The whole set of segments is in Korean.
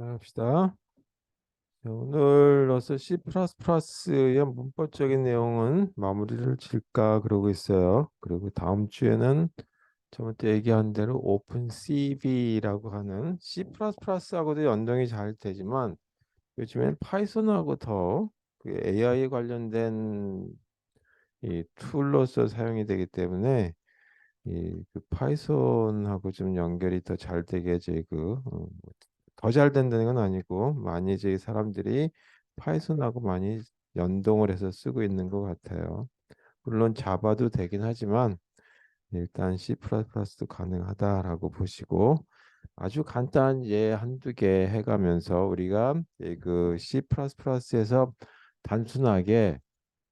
합시다. 자, 오늘로서 C++의 문법적인 내용은 마무리를 질까 그러고 있어요. 그리고 다음 주에는 저번 때 얘기한 대로 오픈CV라고 하는 C++하고도 연동이 잘 되지만 요즘엔 파이썬하고 더그 AI 관련된 이 툴로서 사용이 되기 때문에 이그 파이썬하고 좀 연결이 더 잘 되게 이제 더 잘 된다는 건 아니고 많이 이제 사람들이 파이썬하고 많이 연동을 해서 쓰고 있는 것 같아요. 물론 자바도 되긴 하지만 일단 C++도 가능하다라고 보시고 아주 간단한 예 한두 개 해가면서 우리가 그 C++에서 단순하게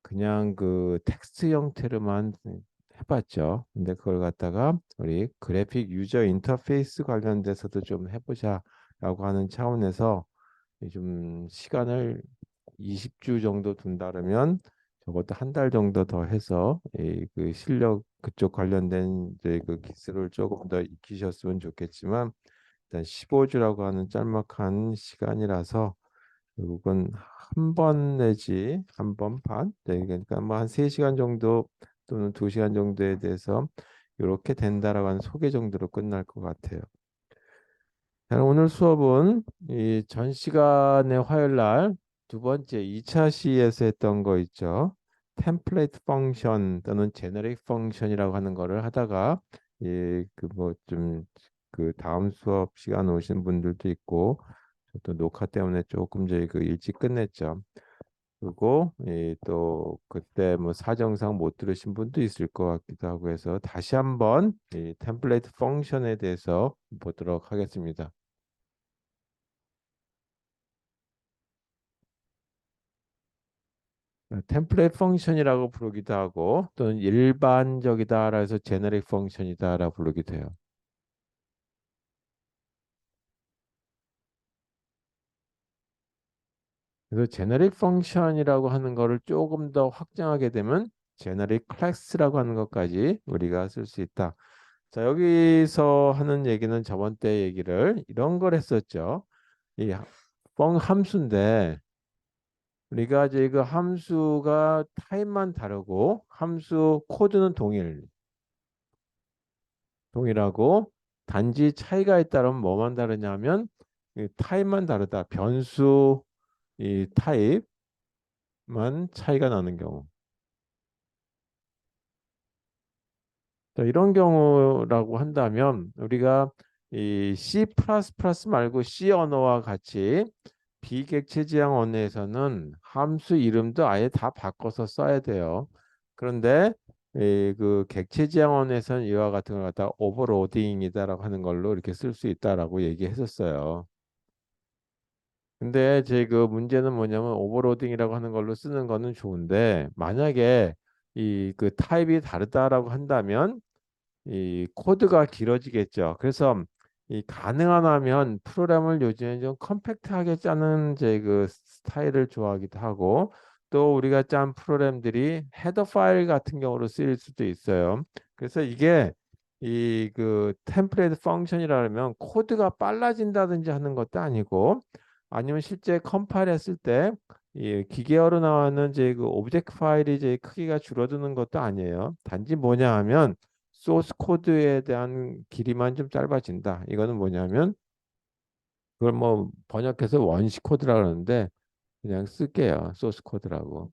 그냥 그 텍스트 형태로만 해봤죠. 근데 그걸 갖다가 우리 그래픽 유저 인터페이스 관련돼서도 좀 해보자라고 하는 차원에서 좀 시간을 20주 정도 둔다 그러면 적어도 한 달 정도 더 해서 그 실력 그쪽 관련된 이제 그 기술을 조금 더 익히셨으면 좋겠지만 일단 15주라고 하는 짤막한 시간이라서 결국은 한 번 내지 한 번 반, 네, 그러니까 뭐 한 3시간 정도 또는 2시간 정도에 대해서 이렇게 된다라고 하는 소개 정도로 끝날 것 같아요. 자, 오늘 수업은 이 전 시간에 화요일 날 두 번째 2차 시에서 했던 거 있죠. 템플레이트 펑션 또는 제너릭 펑션이라고 하는 거를 하다가 그 다음 수업 시간 오신 분들도 있고 또 녹화 때문에 조금 저희 그 일찍 끝냈죠. 그리고 또 그때 뭐 사정상 못 들으신 분도 있을 것 같기도 하고 해서 다시 한번 이 템플레이트 펑션에 대해서 보도록 하겠습니다. 템플레이트 펑션이라고 부르기도 하고 또는 일반적이다라 해서 제너릭 펑션이다라 부르기도 해요. 그래서 제너릭 펑션이라고 하는 거를 조금 더 확장하게 되면 제너릭 클래스라고 하는 것까지 우리가 쓸 수 있다. 자, 여기서 하는 얘기는 저번 때 얘기를 이런 걸 했었죠. 이 함수인데 우리가 이제 그 함수가 타입만 다르고 함수 코드는 동일하고 단지 차이가 있다면 뭐만 다르냐면 이 타입만 다르다. 변수 이 타입만 차이가 나는 경우. 자, 이런 경우라고 한다면 우리가 이 C++ 말고 C 언어와 같이 비객체 지향 언어에서는 함수 이름도 아예 다 바꿔서 써야 돼요. 그런데 그 객체 지향 언어에서는 이와 같은 걸 갖다 오버로딩이다라고 하는 걸로 이렇게 쓸 수 있다라고 얘기했었어요. 근데 제 그 문제는 뭐냐면 오버로딩이라고 하는 걸로 쓰는 거는 좋은데 만약에 이 그 타입이 다르다라고 한다면 이 코드가 길어지겠죠. 그래서 이 가능한 하면 프로그램을 요즘에 좀 컴팩트하게 짜는 제 그 스타일을 좋아하기도 하고 또 우리가 짠 프로그램들이 헤더 파일 같은 경우로 쓰일 수도 있어요. 그래서 이게 이 그 템플레이트 펑션이라면 코드가 빨라진다든지 하는 것도 아니고 아니면 실제 컴파일 했을 때 이 기계어로 나오는 제 그 오브젝트 파일이 이제 크기가 줄어드는 것도 아니에요. 단지 뭐냐 하면 소스 코드에 대한 길이만 좀 짧아진다. 이거는 뭐냐면 그걸 뭐 번역해서 원시 코드라 그러는데 그냥 쓸게요. 소스 코드라고.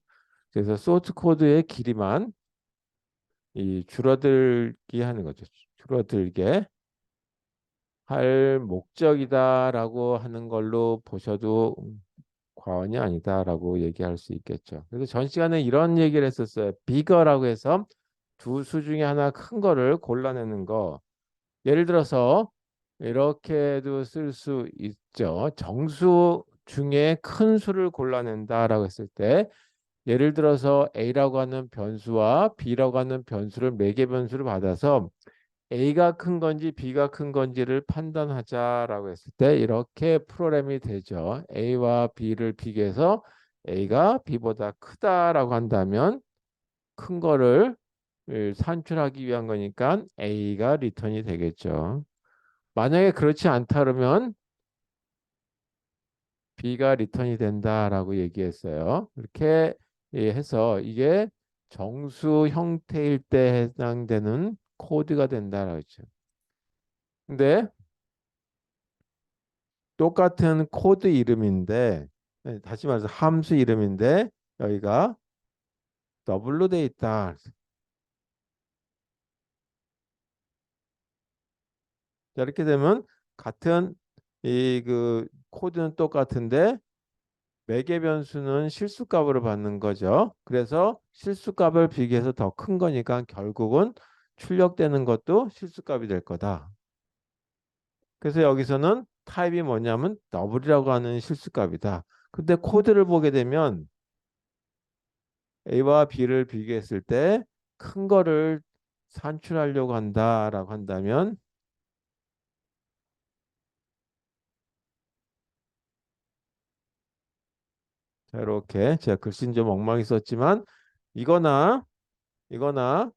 그래서 소스 코드의 길이만 이 줄어들게 하는 거죠. 줄어들게 할 목적이다라고 하는 걸로 보셔도 과언이 아니다라고 얘기할 수 있겠죠. 그래서 전 시간에 이런 얘기를 했었어요. 비거라고 해서 두 수 중에 하나 큰 거를 골라내는 거. 예를 들어서 이렇게도 쓸 수 있죠. 정수 중에 큰 수를 골라낸다라고 했을 때 예를 들어서 A라고 하는 변수와 B라고 하는 변수를 매개 변수를 받아서 A가 큰 건지 B가 큰 건지를 판단하자라고 했을 때 이렇게 프로그램이 되죠. A와 B를 비교해서 A가 B보다 크다라고 한다면 큰 거를 산출하기 위한 거니까 A가 리턴이 되겠죠. 만약에 그렇지 않다 그러면 B가 리턴이 된다라고 얘기했어요. 이렇게 해서 이게 정수 형태일 때 해당되는 코드가 된다라고 했죠. 근데 똑같은 코드 이름인데 다시 말해서 함수 이름인데 여기가 더블로 돼 있다. 자, 이렇게 되면 같은 이 그 코드는 똑같은데 매개 변수는 실수값으로 받는 거죠. 그래서 실수값을 비교해서 더 큰 거니까 결국은 출력되는 것도 실수값이 될 거다. 그래서 여기서는 타입이 뭐냐면 더블이라고 하는 실수값이다. 근데 코드를 보게 되면 A와 B를 비교했을 때 큰 거를 산출하려고 한다라고 한다면 자, 이렇게 제가 글씨는 좀 엉망이 썼지만 이거나 이거나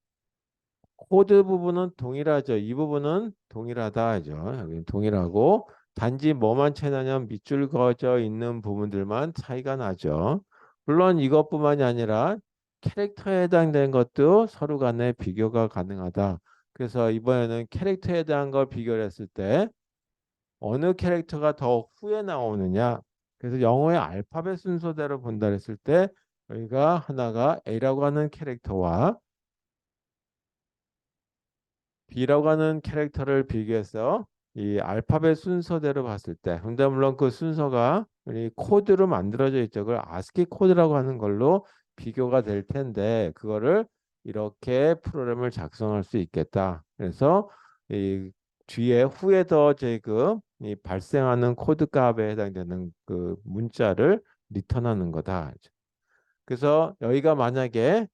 코드 부분은 동일하죠. 이 부분은 동일하다 하죠. 여기 동일하고 단지 뭐만 차이나냐면 밑줄 그어져 있는 부분들만 차이가 나죠. 물론 이것뿐만이 아니라 캐릭터에 해당되는 것도 서로 간에 비교가 가능하다. 그래서 이번에는 캐릭터에 대한 걸 비교를 했을 때 어느 캐릭터가 더 후에 나오느냐. 그래서 영어의 알파벳 순서대로 본다 했을 때 여기가 하나가 A라고 하는 캐릭터와 B라고 하는 캐릭터를 비교해서 이 알파벳 순서대로 봤을 때, 근데 물론 그 순서가 이 코드로 만들어져 있죠. 그걸 아스키 코드라고 하는 걸로 비교가 될 텐데, 그거를 이렇게 프로그램을 작성할 수 있겠다. 그래서 이 뒤에 후에 더 제금 이 발생하는 코드 값에 해당되는 그 문자를 리턴하는 거다. 그래서 여기가 만약에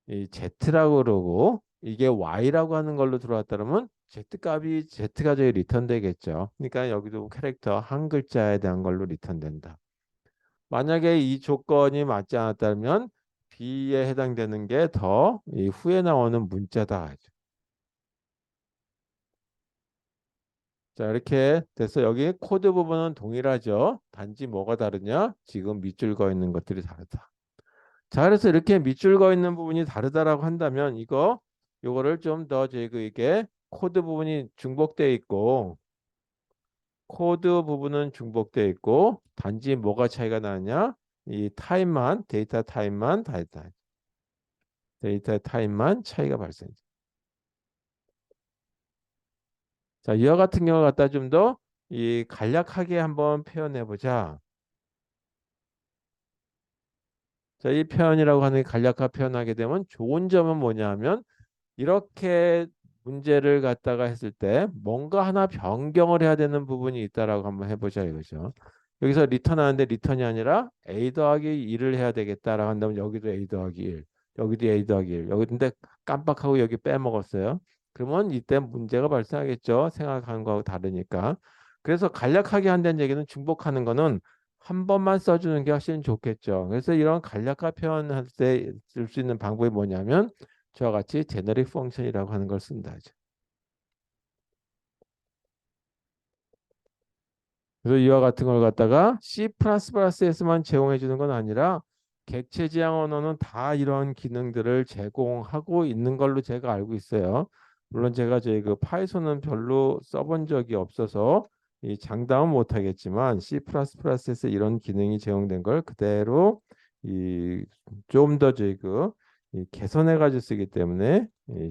이 Z라고 그러고 이게 Y라고 하는 걸로 들어왔다면 Z 값이 Z가 저기 리턴 되겠죠. 그러니까 여기도 캐릭터 한 글자에 대한 걸로 리턴 된다. 만약에 이 조건이 맞지 않았다면 B에 해당되는 게 더 이 후에 나오는 문자다. 자, 이렇게 돼서 여기 코드 부분은 동일하죠. 단지 뭐가 다르냐? 지금 밑줄 그어 있는 것들이 다르다. 자, 그래서 이렇게 밑줄 그어 있는 부분이 다르다라고 한다면 요거를 좀 더 이게 코드 부분이 중복되어 있고 코드 부분은 중복되어 있고 단지 뭐가 차이가 나느냐? 이 타임만 데이터 타임만 다르다. 데이터 타임만 차이가 발생해. 자, 이와 같은 경우 갖다 좀 더 이 간략하게 한번 표현해 보자. 자, 이 표현이라고 하는 간략하게 표현하게 되면 좋은 점은 뭐냐면 이렇게 문제를 갖다가 했을 때 뭔가 하나 변경을 해야 되는 부분이 있다라고 한번 해보자 이거죠. 여기서 리턴하는데 리턴이 아니라 A 더하기 1을 해야 되겠다라고 한다면 여기도 A 더하기 1, 여기도 A 더하기 1, 여기 근데 깜빡하고 여기 빼먹었어요. 그러면 이때 문제가 발생하겠죠. 생각하는 거하고 다르니까. 그래서 간략하게 한다는 얘기는 중복하는 거는 한 번만 써주는 게 훨씬 좋겠죠. 그래서 이런 간략화 표현할 때 쓸 수 있는 방법이 뭐냐면 저와 같이 제너릭 펑션이라고 하는 걸 쓴다. 그래서 이와 같은 걸 갖다가 C++에서만 제공해 주는 건 아니라 객체 지향 언어는 다 이런 기능들을 제공하고 있는 걸로 제가 알고 있어요. 물론 제가 저희 그 파이썬은 별로 써본 적이 없어서 이 장담은 못 하겠지만 C++에서 이런 기능이 제공된 걸 그대로 이 좀 더 저희 이 개선해 가지고 쓰기 때문에 이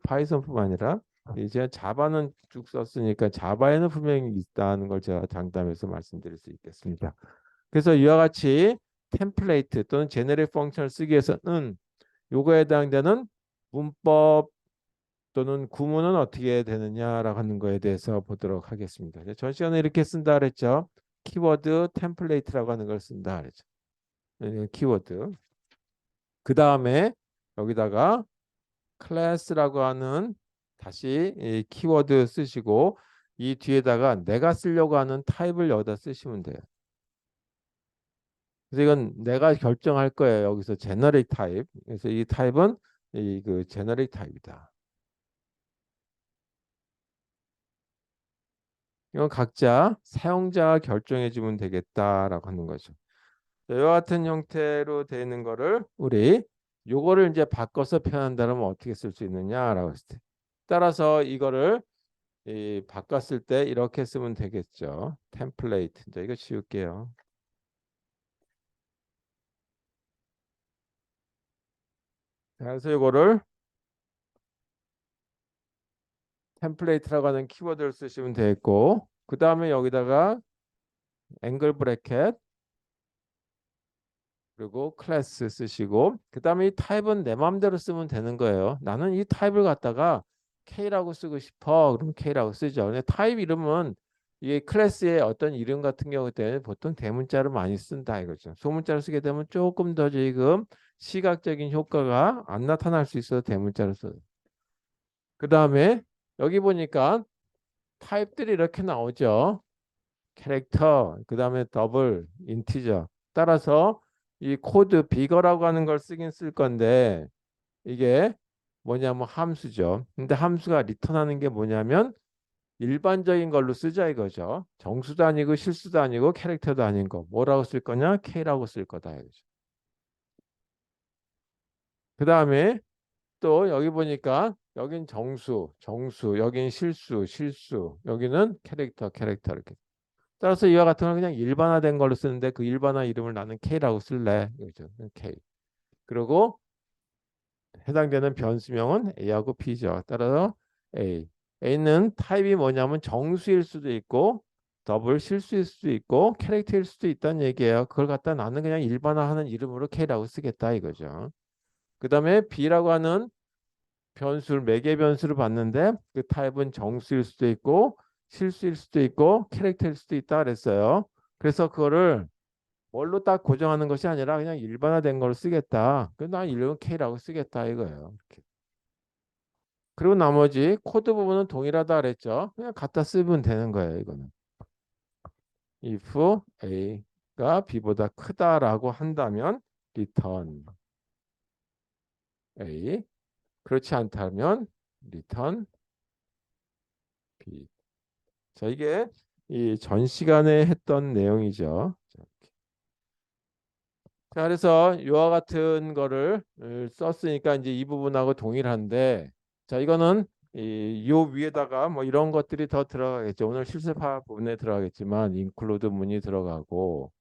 파이썬뿐만 아니라 이제 자바는 쭉 썼으니까 자바에는 분명히 있다는 걸 제가 장담해서 말씀드릴 수 있겠습니다. 그래서 이와 같이 템플레이트 또는 제네릭 펑션을 쓰기 위해서는 요거에 해당되는 문법 또는 구문은 어떻게 되느냐라고 하는 거에 대해서 보도록 하겠습니다. 전 시간에 이렇게 쓴다 그랬죠. 키워드 템플레이트라고 하는 걸 쓴다 그랬죠. 키워드. 그 다음에 여기다가 클래스라고 하는 다시 이 키워드 쓰시고 이 뒤에다가 내가 쓰려고 하는 타입을 여기다 쓰시면 돼요. 그래서 이건 내가 결정할 거예요. 여기서 제너릭 타입. 그래서 이 타입은 이 그 제너릭 타입이다. 이건 각자 사용자가 결정해 주면 되겠다라고 하는 거죠. 자, 이와 같은 형태로 되어 있는 거를 우리 요거를 이제 바꿔서 표현한다면 어떻게 쓸 수 있느냐라고 했을 때 따라서 이거를 바꿨을 때 이렇게 쓰면 되겠죠. 템플레이트. 이제 이거 지울게요. 자, 그래서 이거를 템플레이트라고 하는 키워드를 쓰시면 되겠고 그 다음에 여기다가 앵글 브래켓 그리고 클래스 쓰시고 그 다음에 이 타입은 내 마음대로 쓰면 되는 거예요. 나는 이 타입을 갖다가 K라고 쓰고 싶어. 그럼 K라고 쓰죠. 근데 타입 이름은 이게 클래스의 어떤 이름 같은 경우 때는 보통 대문자를 많이 쓴다 이거죠. 소문자를 쓰게 되면 조금 더 지금 시각적인 효과가 안 나타날 수 있어서 대문자를 써요. 그 다음에 여기 보니까 타입들이 이렇게 나오죠. 캐릭터, 그 다음에 더블, 인티저. 따라서 이 코드 비거라고 하는 걸 쓰긴 쓸 건데 이게 뭐냐면 함수죠. 근데 함수가 리턴하는 게 뭐냐면 일반적인 걸로 쓰자 이거죠. 정수도 아니고 실수도 아니고 캐릭터도 아닌 거. 뭐라고 쓸 거냐? K라고 쓸 거다 이거죠. 그 다음에 또 여기 보니까 여긴 정수, 정수, 여긴 실수, 실수, 여기는 캐릭터 이렇게. 따라서 이와 같은 걸 그냥 일반화된 걸로 쓰는데 그 일반화 이름을 나는 K라고 쓸래. 그죠? K. 그리고 해당되는 변수명은 A하고 B죠. 따라서 A. A는 타입이 뭐냐면 정수일 수도 있고 더블 실수일 수도 있고 캐릭터일 수도 있다는 얘기예요. 그걸 갖다 나는 그냥 일반화하는 이름으로 K라고 쓰겠다 이거죠. 그 다음에 B라고 하는 변수를 매개 변수를 봤는데 그 타입은 정수일 수도 있고 실수일 수도 있고 캐릭터일 수도 있다 그랬어요. 그래서 그거를 뭘로 딱 고정하는 것이 아니라 그냥 일반화된 걸 쓰겠다. 그난 이름은 K라고 쓰겠다 이거예요. 이렇게. 그리고 나머지 코드 부분은 동일하다 그랬죠. 그냥 갖다 쓰면 되는 거예요. 이거는. if A가 B보다 크다라고 한다면 return A. 그렇지 않다면 return B. 자, 이게 이 전 시간에 했던 내용이죠. 자, 그래서 이와 같은 거를 썼으니까 이제 이 부분하고 동일한데, 자, 이거는 요 위에다가 뭐 이런 것들이 더 들어가겠죠. 오늘 실습할 부분에 들어가겠지만, include 문이 들어가고,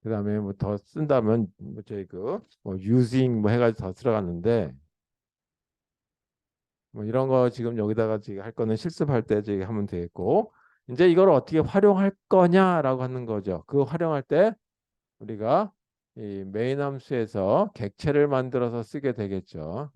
그다음에 뭐 더 쓴다면 뭐 저희 그뭐 using 뭐 해가지고 더 들어갔는데, 뭐 이런 거 지금 여기다가 지금 할 거는 실습할 때 저기 하면 되겠고, 이제 이걸 어떻게 활용할 거냐라고 하는 거죠. 그 활용할 때 우리가 이 메인 함수에서 객체를 만들어서 쓰게 되겠죠.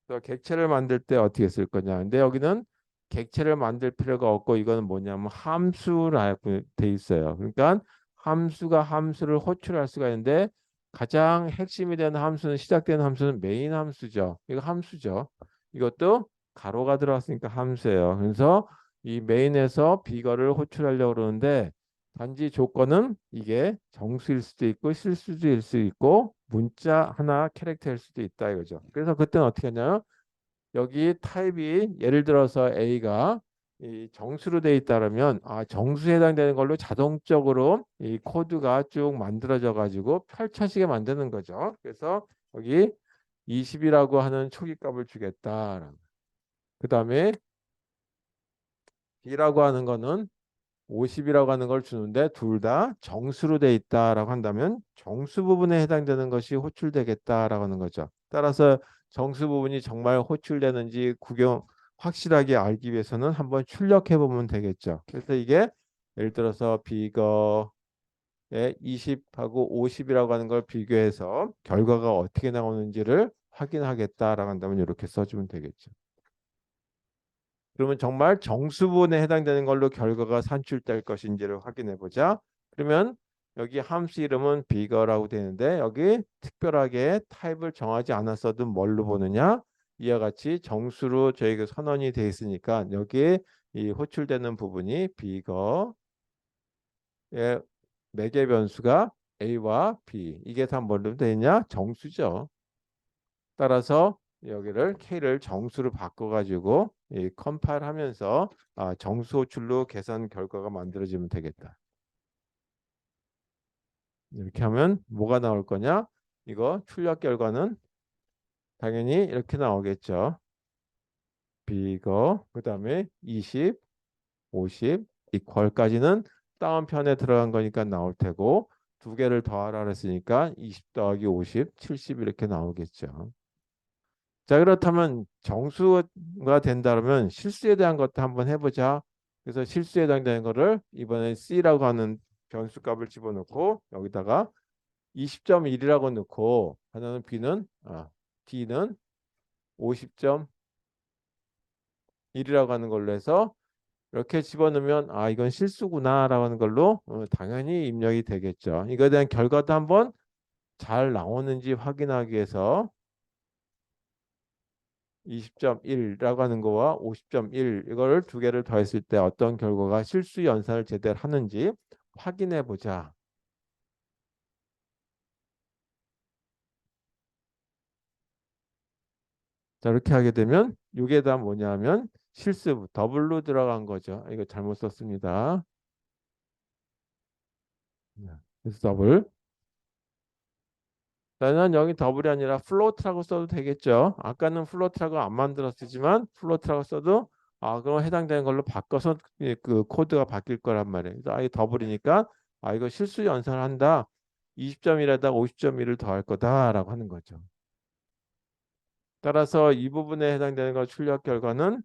그래서 객체를 만들 때 어떻게 쓸 거냐. 근데 여기는 객체를 만들 필요가 없고 이거는 뭐냐면 함수라고 돼 있어요. 그러니까 함수가 함수를 호출할 수가 있는데 가장 핵심이 되는 함수는 시작되는 함수는 메인 함수죠. 이거 함수죠. 이것도 가로가 들어갔으니까 함수예요. 그래서 이 메인에서 비거를 호출하려고 그러는데 단지 조건은 이게 정수일 수도 있고 실수일 수도 있고 문자 하나 캐릭터일 수도 있다 이거죠. 그래서 그때는 어떻게 하냐면 여기 타입이 예를 들어서 A가 이 정수로 되어 있다면 정수에 해당되는 걸로 자동적으로 이 코드가 쭉 만들어져 가지고 펼쳐지게 만드는 거죠. 그래서 여기 20이라고 하는 초기값을 주겠다. 그다음에 B라고 하는 거는 50이라고 하는 걸 주는데 둘 다 정수로 돼 있다라고 한다면 정수 부분에 해당되는 것이 호출되겠다라고 하는 거죠. 따라서 정수 부분이 정말 호출되는지 확실하게 알기 위해서는 한번 출력해 보면 되겠죠. 그래서 이게 예를 들어서 비거의 20하고 50이라고 하는 걸 비교해서 결과가 어떻게 나오는지를 확인하겠다라고 한다면 이렇게 써주면 되겠죠. 그러면 정말 정수분에 해당되는 걸로 결과가 산출될 것인지를 확인해 보자. 그러면 여기 함수 이름은 비거라고 되는데 여기 특별하게 타입을 정하지 않았어도 뭘로 보느냐? 이와 같이 정수로 저희가 선언이 돼 있으니까 여기에 이 호출되는 부분이 비거의 매개 변수가 A와 B 이게 다 뭘로 되어 있냐? 정수죠. 따라서 여기를 K를 정수로 바꿔가지고 이 컴파일 하면서 정수 호출로 계산 결과가 만들어지면 되겠다. 이렇게 하면 뭐가 나올 거냐? 이거 출력 결과는 당연히 이렇게 나오겠죠. 비거 그다음에 20, 50 이퀄까지는 다운편에 들어간 거니까 나올 테고 두 개를 더하라 그랬으니까 20 더하기 50, 70 이렇게 나오겠죠. 자, 그렇다면 정수가 된다면 실수에 대한 것도 한번 해보자. 그래서 실수에 해당되는 거를 이번에 C라고 하는 변수 값을 집어넣고 여기다가 20.1이라고 넣고 하나는 D는 50.1이라고 하는 걸로 해서 이렇게 집어넣으면 이건 실수구나라고 하는 걸로 당연히 입력이 되겠죠. 이거에 대한 결과도 한번 잘 나오는지 확인하기 위해서 20.1이라고 하는 거와 50.1 이거를 두 개를 더했을 때 어떤 결과가 실수 연산을 제대로 하는지 확인해 보자. 자, 이렇게 하게 되면 이게 다 뭐냐면 실수 더블로 들어간 거죠. 이거 잘못 썼습니다. 네. 그래서 더블. 나는 여기 더블이 아니라 플로트라고 써도 되겠죠. 아까는 플로트라고 안 만들었지만 플로트라고 써도 그럼 해당되는 걸로 바꿔서 그 코드가 바뀔 거란 말이에요. 그래서 이 더블이니까 이거 실수 연산을 한다. 20점이라다 50.1을 더할 거다라고 하는 거죠. 따라서 이 부분에 해당되는 거 출력 결과는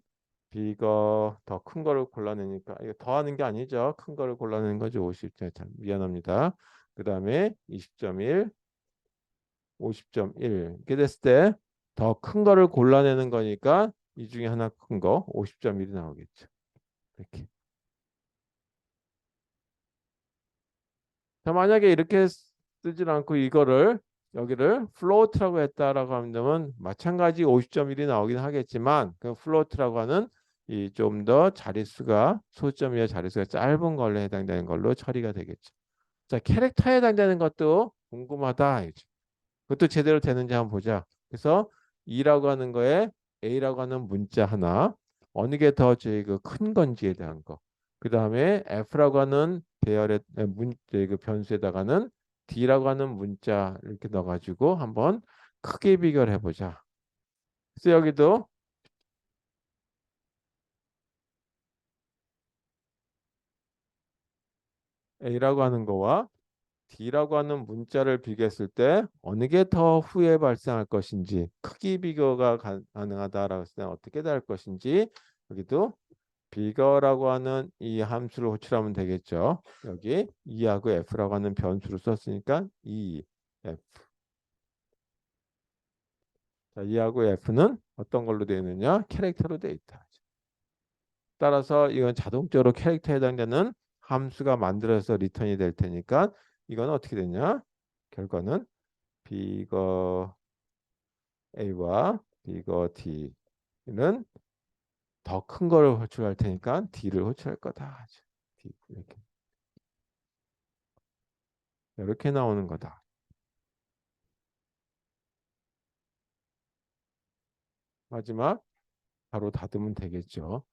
이거 더 큰 거를 골라내니까 이거 더하는 게 아니죠. 큰 거를 골라내는 거죠. 50. 참 미안합니다. 그 다음에 20.1 50.1 이렇게 됐을 때 더 큰 거를 골라내는 거니까 이 중에 하나 큰 거 50.1이 나오겠죠. 이렇게. 자, 만약에 이렇게 쓰질 않고 이거를 여기를 float라고 했다라고 하면 마찬가지 50.1이 나오긴 하겠지만 그 float라고 하는 이 좀 더 자릿수가 소점이나 자릿수가 짧은 걸로 해당되는 걸로 처리가 되겠죠. 자, 캐릭터에 해당되는 것도 궁금하다. 그것도 제대로 되는지 한번 보자. 그래서 E라고 하는 거에 A라고 하는 문자 하나, 어느 게 더 저희 그큰 건지에 대한 거. 그 다음에 F라고 하는 배열의 그 변수에다가는 D라고 하는 문자 이렇게 넣어가지고 한번 크게 비교를 해보자. 그래서 여기도 A라고 하는 거와 D라고 하는 문자를 비교했을 때 어느 게 더 후에 발생할 것인지 크기 비교가 가능하다라고 했을 때 어떻게 될 것인지 여기도 비거라고 하는 이 함수를 호출하면 되겠죠. 여기 E하고 F라고 하는 변수를 썼으니까 E, F. 자, E하고 F는 어떤 걸로 되어 있느냐? 캐릭터로 되어 있다. 따라서 이건 자동적으로 캐릭터에 해당되는 함수가 만들어서 리턴이 될 테니까 이건 어떻게 되냐? 결과는 비거 A와 비거 D는 더 큰 거를 호출할 테니까 D를 호출할 거다. D, 이렇게 나오는 거다. 마지막 바로 닫으면 되겠죠.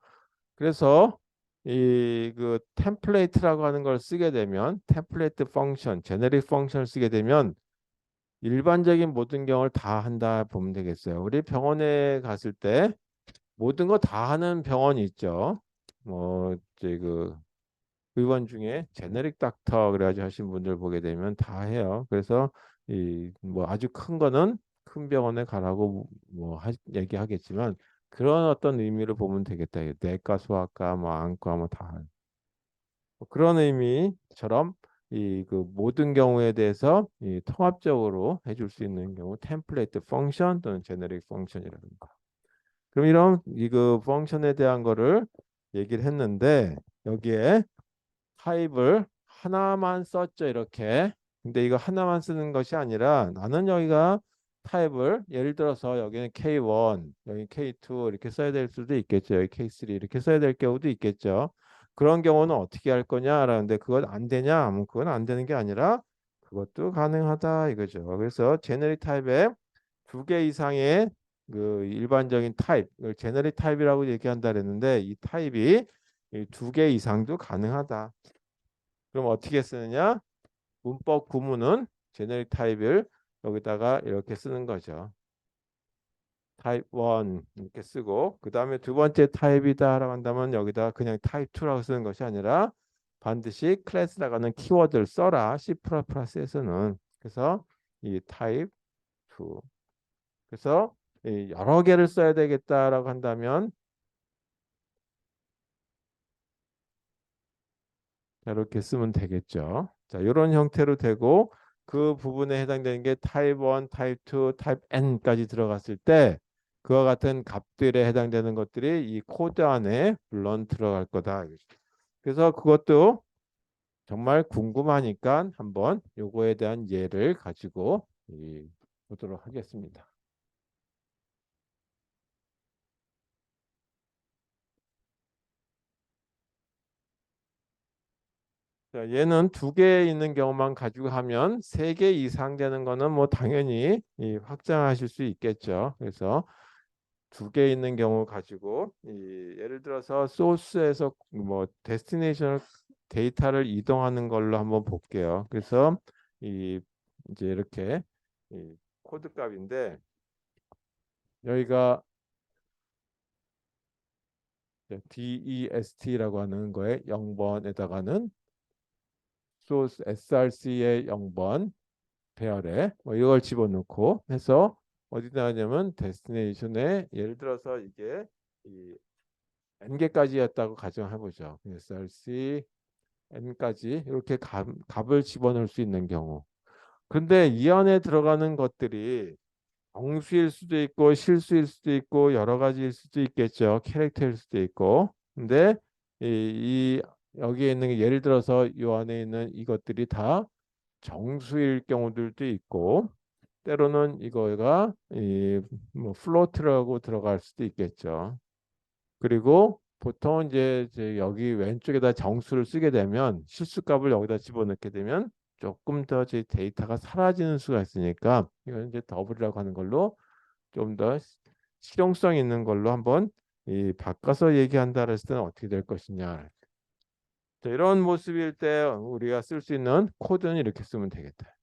그래서 이 그 템플레이트라고 하는 걸 쓰게 되면 템플레이트 펑션, 제네릭 펑션을 쓰게 되면 일반적인 모든 경우를 다 한다 보면 되겠어요. 우리 병원에 갔을 때 모든 거 다 하는 병원이 있죠. 뭐 이제 그 의원 중에 제네릭 닥터 그래가지고 하신 분들 보게 되면 다 해요. 그래서 이 뭐 아주 큰 거는 큰 병원에 가라고 얘기하겠지만 그런 어떤 의미를 보면 되겠다. 내과, 소아과, 뭐 안과 뭐다 그런 의미처럼 이 그 모든 경우에 대해서 이 통합적으로 해줄 수 있는 경우 템플레이트 펑션 또는 제네릭 펑션이라는 거. 그럼 이런 이 그 펑션에 대한 거를 얘기를 했는데 여기에 타입을 하나만 썼죠, 이렇게. 근데 이거 하나만 쓰는 것이 아니라 나는 여기가 타입을 예를 들어서 여기는 K1, 여기 K2 이렇게 써야 될 수도 있겠죠. 여기 K3 이렇게 써야 될 경우도 있겠죠. 그런 경우는 어떻게 할 거냐라는데 그건 안 되냐? 그건 안 되는 게 아니라 그것도 가능하다 이거죠. 그래서 제너릭 타입에 두 개 이상의 그 일반적인 타입, 이걸 제너릭 타입이라고 얘기한다 그랬는데 이 타입이 두 개 이상도 가능하다. 그럼 어떻게 쓰느냐? 문법 구문은 제너릭 타입을 여기다가 이렇게 쓰는 거죠. 타입 1 이렇게 쓰고 그 다음에 두 번째 타입이다라고 한다면 여기다 그냥 타입 2라고 쓰는 것이 아니라 반드시 클래스라고 하는 키워드를 써라. C++에서는. 그래서 이 타입 2. 그래서 이 여러 개를 써야 되겠다라고 한다면 이렇게 쓰면 되겠죠. 자, 이런 형태로 되고 그 부분에 해당되는 게 타입 1, 타입 2, 타입 n까지 들어갔을 때 그와 같은 값들에 해당되는 것들이 이 코드 안에 물론 들어갈 거다. 그래서 그것도 정말 궁금하니까 한번 요거에 대한 예를 가지고 보도록 하겠습니다. 자, 얘는 두 개 있는 경우만 가지고 하면 세 개 이상 되는 거는 뭐 당연히 확장하실 수 있겠죠. 그래서 두 개 있는 경우 가지고 예를 들어서 소스에서 뭐 데스티네이션 데이터를 이동하는 걸로 한번 볼게요. 그래서 이 이제 이렇게 코드 값인데 여기가 DEST라고 하는 거에 0번에다가는 소스 SRC의 0번 배열에 뭐 이걸 집어넣고 해서 어디다 하냐면 데스티네이션에 예를 들어서 이게 이 n개까지였다고 가정해 보죠. SRC n까지 이렇게 값을 집어넣을 수 있는 경우. 근데 이 안에 들어가는 것들이 정수일 수도 있고 실수일 수도 있고 여러 가지일 수도 있겠죠. 캐릭터일 수도 있고. 근데 이 여기에 있는 게 예를 들어서 이 안에 있는 이것들이 다 정수일 경우들도 있고 때로는 이거가 이뭐 플로트라고 들어갈 수도 있겠죠. 그리고 보통 이제 여기 왼쪽에다 정수를 쓰게 되면 실수값을 여기다 집어넣게 되면 조금 더 제 데이터가 사라지는 수가 있으니까 이건 이제 더블이라고 하는 걸로 좀 더 실용성 있는 걸로 한번 바꿔서 얘기한다 했을 때는 어떻게 될 것이냐. 자, 이런 모습일 때 우리가 쓸 수 있는 코드는 이렇게 쓰면 되겠다.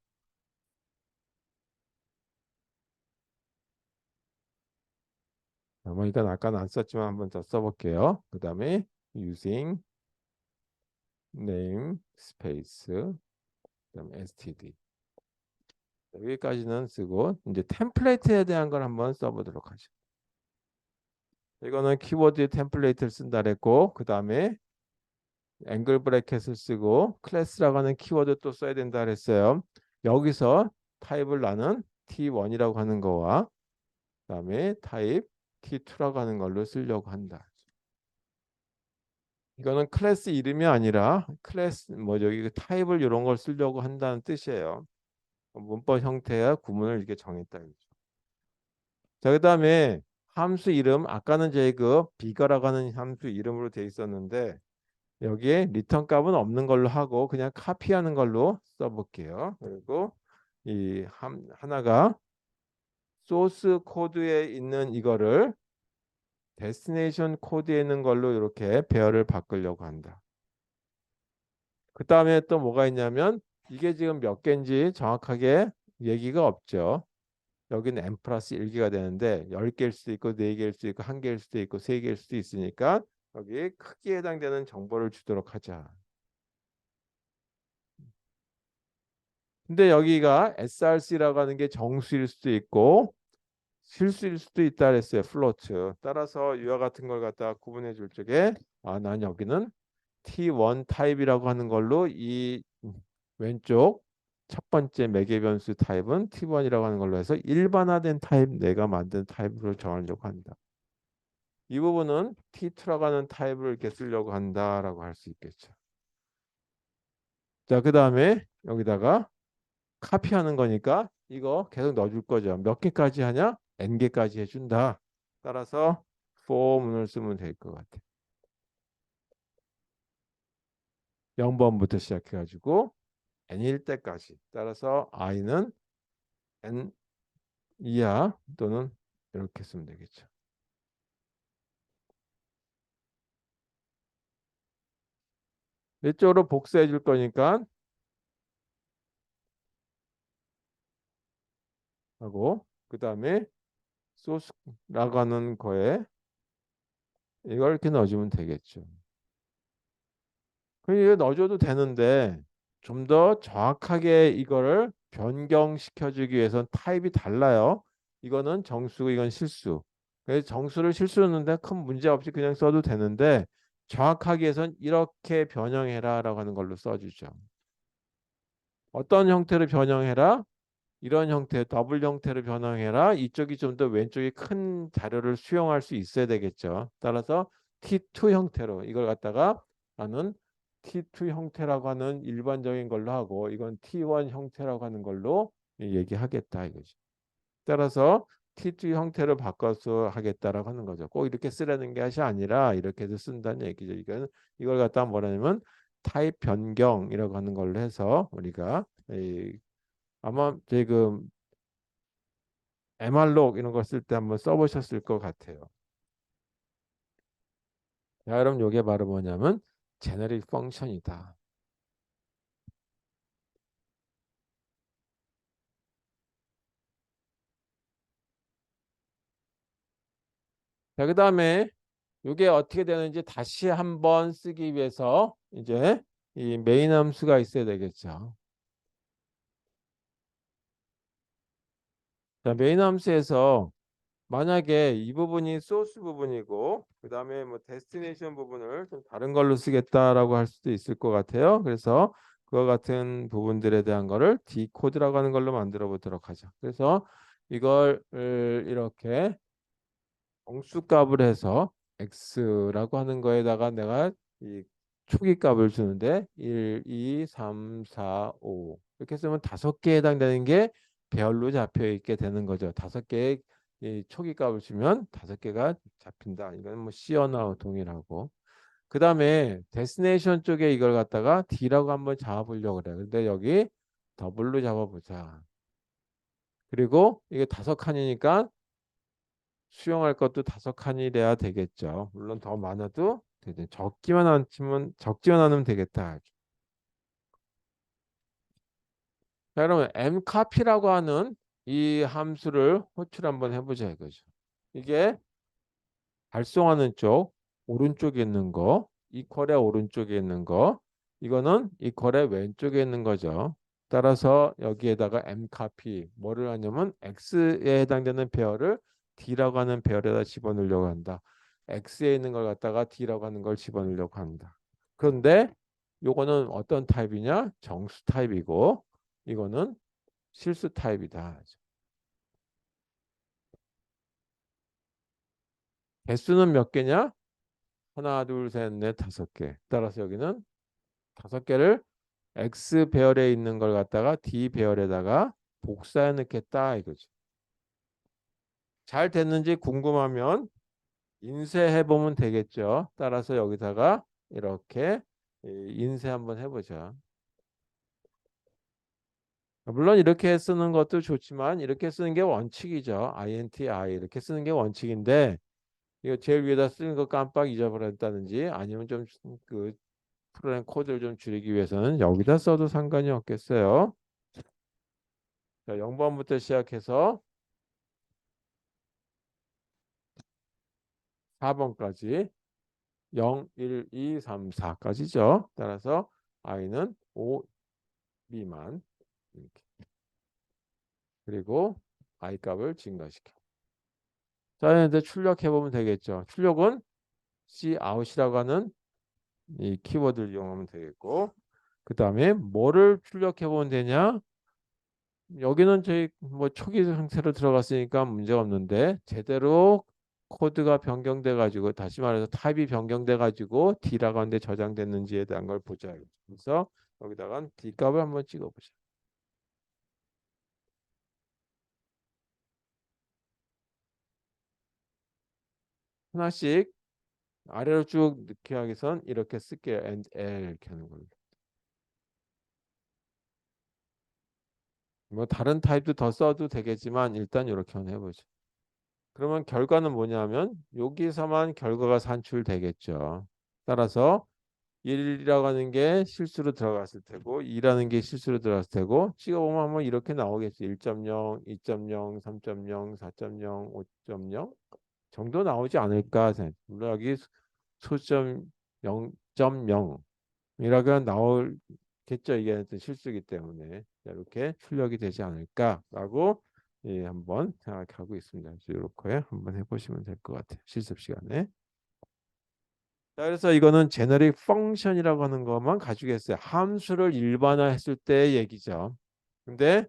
뭐 일단 아까는 안 썼지만 한번 더 써볼게요. 그 다음에 using name space 그다음에 std 여기까지는 쓰고 이제 템플레이트에 대한 걸 한번 써보도록 하죠. 이거는 키워드 템플레이트를 쓴다 그랬고 그 다음에 앵글 브래켓을 쓰고 클래스라고 하는 키워드 또 써야 된다 그랬어요. 여기서 타입을 나는 T1이라고 하는 거와 그다음에 타입 T2라고 하는 걸로 쓰려고 한다. 이거는 클래스 이름이 아니라 클래스 뭐 여기 그 타입을 이런 걸 쓰려고 한다는 뜻이에요. 문법 형태와 구문을 이렇게 정했다. 자, 그다음에 함수 이름 아까는 저희 그 비거라고 하는 함수 이름으로 돼 있었는데 여기에 리턴 값은 없는 걸로 하고 그냥 카피하는 걸로 써볼게요. 그리고 하나가 소스 코드에 있는 이거를 데스티네이션 코드에 있는 걸로 이렇게 배열을 바꾸려고 한다. 그 다음에 또 뭐가 있냐면 이게 지금 몇 개인지 정확하게 얘기가 없죠. 여기는 n 플러스 1개가 되는데 10개일 수도 있고 4개일 수도 있고 1개일 수도 있고 3개일 수도 있으니까 여기 크기에 해당되는 정보를 주도록 하자. 근데 여기가 src라고 하는 게 정수일 수도 있고 실수일 수도 있다 그랬어요. 플로트. 따라서 이와 같은 걸 갖다 구분해 줄 적에 난 여기는 T1 타입이라고 하는 걸로 이 왼쪽 첫 번째 매개 변수 타입은 T1이라고 하는 걸로 해서 일반화된 타입 내가 만든 타입으로 정하려고 한다. 이 부분은 T2라고 하는 타입을 이렇게 쓰려고 한다라고 할 수 있겠죠. 자, 그 다음에 여기다가 카피하는 거니까 이거 계속 넣어줄 거죠. 몇 개까지 하냐? n개까지 해준다. 따라서 for문을 쓰면 될 것 같아. 0번부터 시작해가지고 n일 때까지. 따라서 i는 n 이하 또는 이렇게 쓰면 되겠죠. 이쪽으로 복사해 줄 거니까 하고 그 다음에 소스라고 하는 거에 이걸 이렇게 넣어주면 되겠죠. 그럼 이거 넣어줘도 되는데 좀 더 정확하게 이거를 변경시켜주기 위해선 타입이 달라요. 이거는 정수고 이건 실수. 그래서 정수를 실수했는데 큰 문제 없이 그냥 써도 되는데 정확하게 해선 이렇게 변형해라라고 하는 걸로 써주죠. 어떤 형태로 변형해라? 이런 형태, 더블 형태로 변형해라. 이쪽이 좀 더 왼쪽이 큰 자료를 수용할 수 있어야 되겠죠. 따라서 T2 형태로 이걸 갖다가 나는 T2 형태라고 하는 일반적인 걸로 하고 이건 T1 형태라고 하는 걸로 얘기하겠다 이거죠. 따라서 T2 형태로 바꿔서 하겠다라고 하는 거죠. 꼭 이렇게 쓰라는 것이 아니라 이렇게 해서 쓴다는 얘기죠. 이건 이걸 갖다 뭐라냐면 타입 변경이라고 하는 걸로 해서 우리가 아마 지금 에말록 이런 거 쓸 때 한번 써보셨을 것 같아요. 자, 그럼 이게 바로 뭐냐면 제너릭 펑션이다. 자, 그 다음에 이게 어떻게 되는지 다시 한번 쓰기 위해서 이제 이 메인 함수가 있어야 되겠죠. 자, 메인 함수에서 만약에 이 부분이 소스 부분이고 그 다음에 뭐 데스티네이션 부분을 좀 다른 걸로 쓰겠다라고 할 수도 있을 것 같아요. 그래서 그와 같은 부분들에 대한 거를 디코드라고 하는 걸로 만들어 보도록 하죠. 그래서 이걸 이렇게 정수값을 해서 x라고 하는 거에다가 내가 이 초기 값을 주는데 1, 2, 3, 4, 5 이렇게 쓰면 5개에 해당되는 게 배열로 잡혀 있게 되는 거죠. 5개의 이 초기 값을 주면 5개가 잡힌다. 이건 뭐 C어나 동일하고. 그 다음에 데스티네이션 쪽에 이걸 갖다가 D라고 한번 잡아보려고 그래. 근데 여기 더블로 잡아보자. 그리고 이게 5칸이니까 수용할 것도 5칸이 돼야 되겠죠. 물론 더 많아도 되죠. 적지만 않으면 되겠다. 자, 그러면 mcopy라고 하는 이 함수를 호출 한번 해보자 이거죠. 이게 발송하는 쪽 오른쪽에 있는 거, 이퀄의 오른쪽에 있는 거, 이거는 이퀄의 왼쪽에 있는 거죠. 따라서 여기에다가 mcopy 뭐를 하냐면 x에 해당되는 배열을 d라고 하는 배열에다 집어넣으려고 한다. x에 있는 걸 갖다가 d라고 하는 걸 집어넣으려고 한다. 그런데 요거는 어떤 타입이냐? 정수 타입이고 이거는 실수 타입이다. 개수는 몇 개냐? 하나, 둘, 셋, 넷, 5개. 따라서 여기는 5개를 X 배열에 있는 걸 갖다가 D 배열에다가 복사해 넣겠다 이거죠. 잘 됐는지 궁금하면 인쇄해 보면 되겠죠. 따라서 여기다가 이렇게 인쇄 한번 해보자. 물론 이렇게 쓰는 것도 좋지만 이렇게 쓰는 게 원칙이죠. INTI 이렇게 쓰는 게 원칙인데 이거 제일 위에다 쓰는 거 깜빡 잊어버렸다든지 아니면 좀 그 프로그램 코드를 좀 줄이기 위해서는 여기다 써도 상관이 없겠어요. 자, 0번부터 시작해서 4번까지 0, 1, 2, 3, 4까지죠. 따라서 i는 5 미만 이렇게. 그리고 i 값을 증가시켜. 자, 이제 출력해 보면 되겠죠. 출력은 cout이라고 하는 이 키워드를 이용하면 되겠고 그 다음에 뭐를 출력해 보면 되냐? 여기는 저희 뭐 초기 상태로 들어갔으니까 문제가 없는데 제대로 코드가 변경돼 가지고 다시 말해서 타입이 변경돼 가지고 D라고 하는데 저장됐는지에 대한 걸 보자. 그래서 여기다가 D 값을 한번 찍어 보자. 하나씩 아래로 쭉 넣기 하기 선 이렇게 쓸게요. and L 이렇게 하는 걸로. 뭐 다른 타입도 더 써도 되겠지만 일단 이렇게 한번 해보죠. 그러면 결과는 뭐냐면 여기서만 결과가 산출되겠죠. 따라서 1이라고 하는 게 실수로 들어갔을 테고 2라는 게 실수로 들어갔을 테고 찍어보면 한번 이렇게 나오겠지. 1.0, 2.0, 3.0, 4.0, 5.0 정도 나오지 않을까 생각. 물론 여기 소점 0.0이라고 나올겠죠. 이게 어떤 실수이기 때문에 이렇게 출력이 되지 않을까라고 한번 생각하고 있습니다. 그래서 이렇게 한번 해보시면 될 것 같아요. 실습 시간에. 자, 그래서 이거는 제너릭 펑션이라고 하는 것만 가지고있어요. 함수를 일반화했을 때의 얘기죠. 근데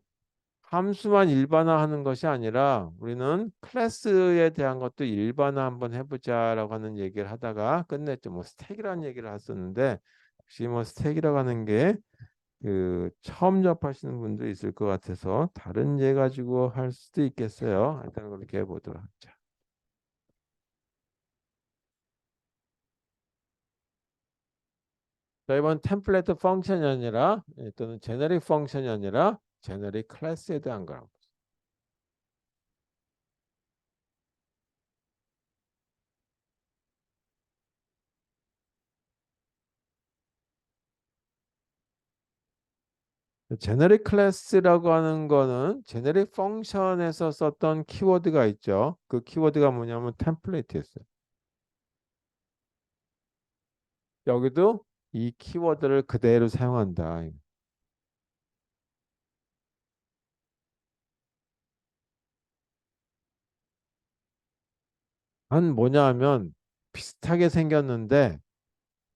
함수만 일반화하는 것이 아니라 우리는 클래스에 대한 것도 일반화 한번 해보자라고 하는 얘기를 하다가 끝냈죠. 뭐 스택이라는 얘기를 했었는데 혹시 뭐 스택이라고 하는 게 그 처음 접하시는 분도 있을 것 같아서 다른 예 가지고 할 수도 있겠어요. 일단 그렇게 해보도록 하죠. 자, 이번 템플레이트 펑션이 아니라 또는 제너릭 펑션이 아니라 제너릭 클래스에 대한 거라고. 제너릭 클래스라고 하는 거는 제너릭 펑션에서 썼던 키워드가 있죠. 그 키워드가 뭐냐면 템플레이트였어요. 여기도 이 키워드를 그대로 사용한다. 한 뭐냐 하면 비슷하게 생겼는데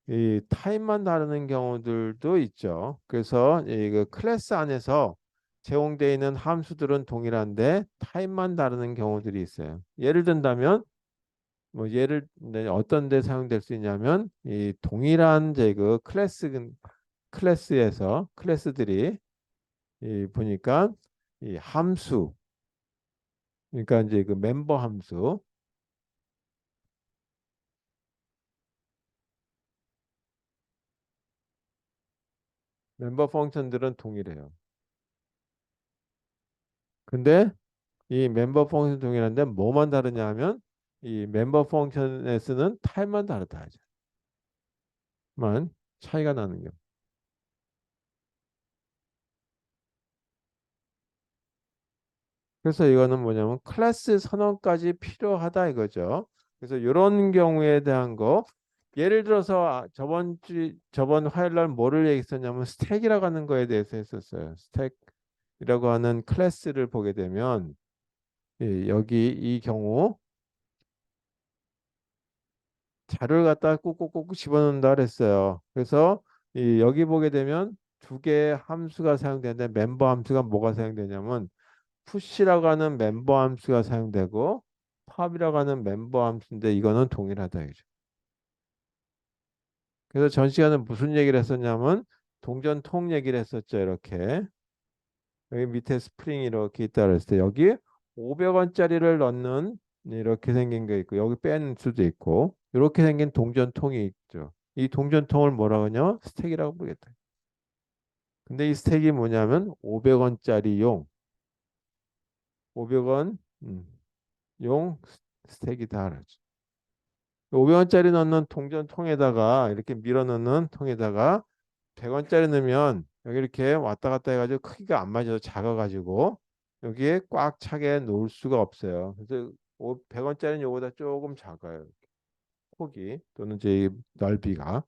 이 타입만 다르는 경우들도 있죠. 그래서 이그 클래스 안에서 제공되어 있는 함수들은 동일한데 타입만 다르는 경우들이 있어요. 예를 든다면 뭐 어떤 데 사용될 수 있냐면 이 동일한 그 클래스에서 클래스들이 보니까 이 함수 그러니까 이제 그 멤버 함수 멤버 펑션들은 동일해요. 근데 이 멤버 펑션 동일한데 뭐만 다르냐 하면 이 멤버 펑션에 쓰는 타입만 다르다 하죠. 만 차이가 나는 경. 그래서 이거는 뭐냐면 클래스 선언까지 필요하다 이거죠. 그래서 이런 경우에 대한 거 예를 들어서 저번 화요일 날 뭐를 얘기했었냐면 스택이라고 하는 거에 대해서 했었어요. 스택이라고 하는 클래스를 보게 되면 여기 이 경우 자료를 갖다 꾹꾹꾹 집어넣는다 그랬어요. 그래서 여기 보게 되면 두 개의 함수가 사용되는데 멤버 함수가 뭐가 사용되냐면 푸시라고 하는 멤버 함수가 사용되고 팝이라고 하는 멤버 함수인데 이거는 동일하다 이죠. 그래서 전 시간은 무슨 얘기를 했었냐면 동전통 얘기를 했었죠. 이렇게 여기 밑에 스프링이 이렇게 있다 그랬을 때 여기 500원짜리를 넣는 이렇게 생긴 게 있고 여기 빼는 수도 있고 이렇게 생긴 동전통이 있죠. 이 동전통을 뭐라고 하냐? 스택이라고 부르겠다. 근데 이 스택이 뭐냐면 500원짜리용 500원 용 스택이다 그러죠. 500원짜리 넣는 동전통에다가 이렇게 밀어 넣는 통에다가 100원짜리 넣으면 여기 이렇게 왔다 갔다 해가지고 크기가 안 맞아서 작아가지고 여기에 꽉 차게 놓을 수가 없어요. 그래서 100원짜리는 요거보다 조금 작아요. 폭이 또는 이제 이 넓이가.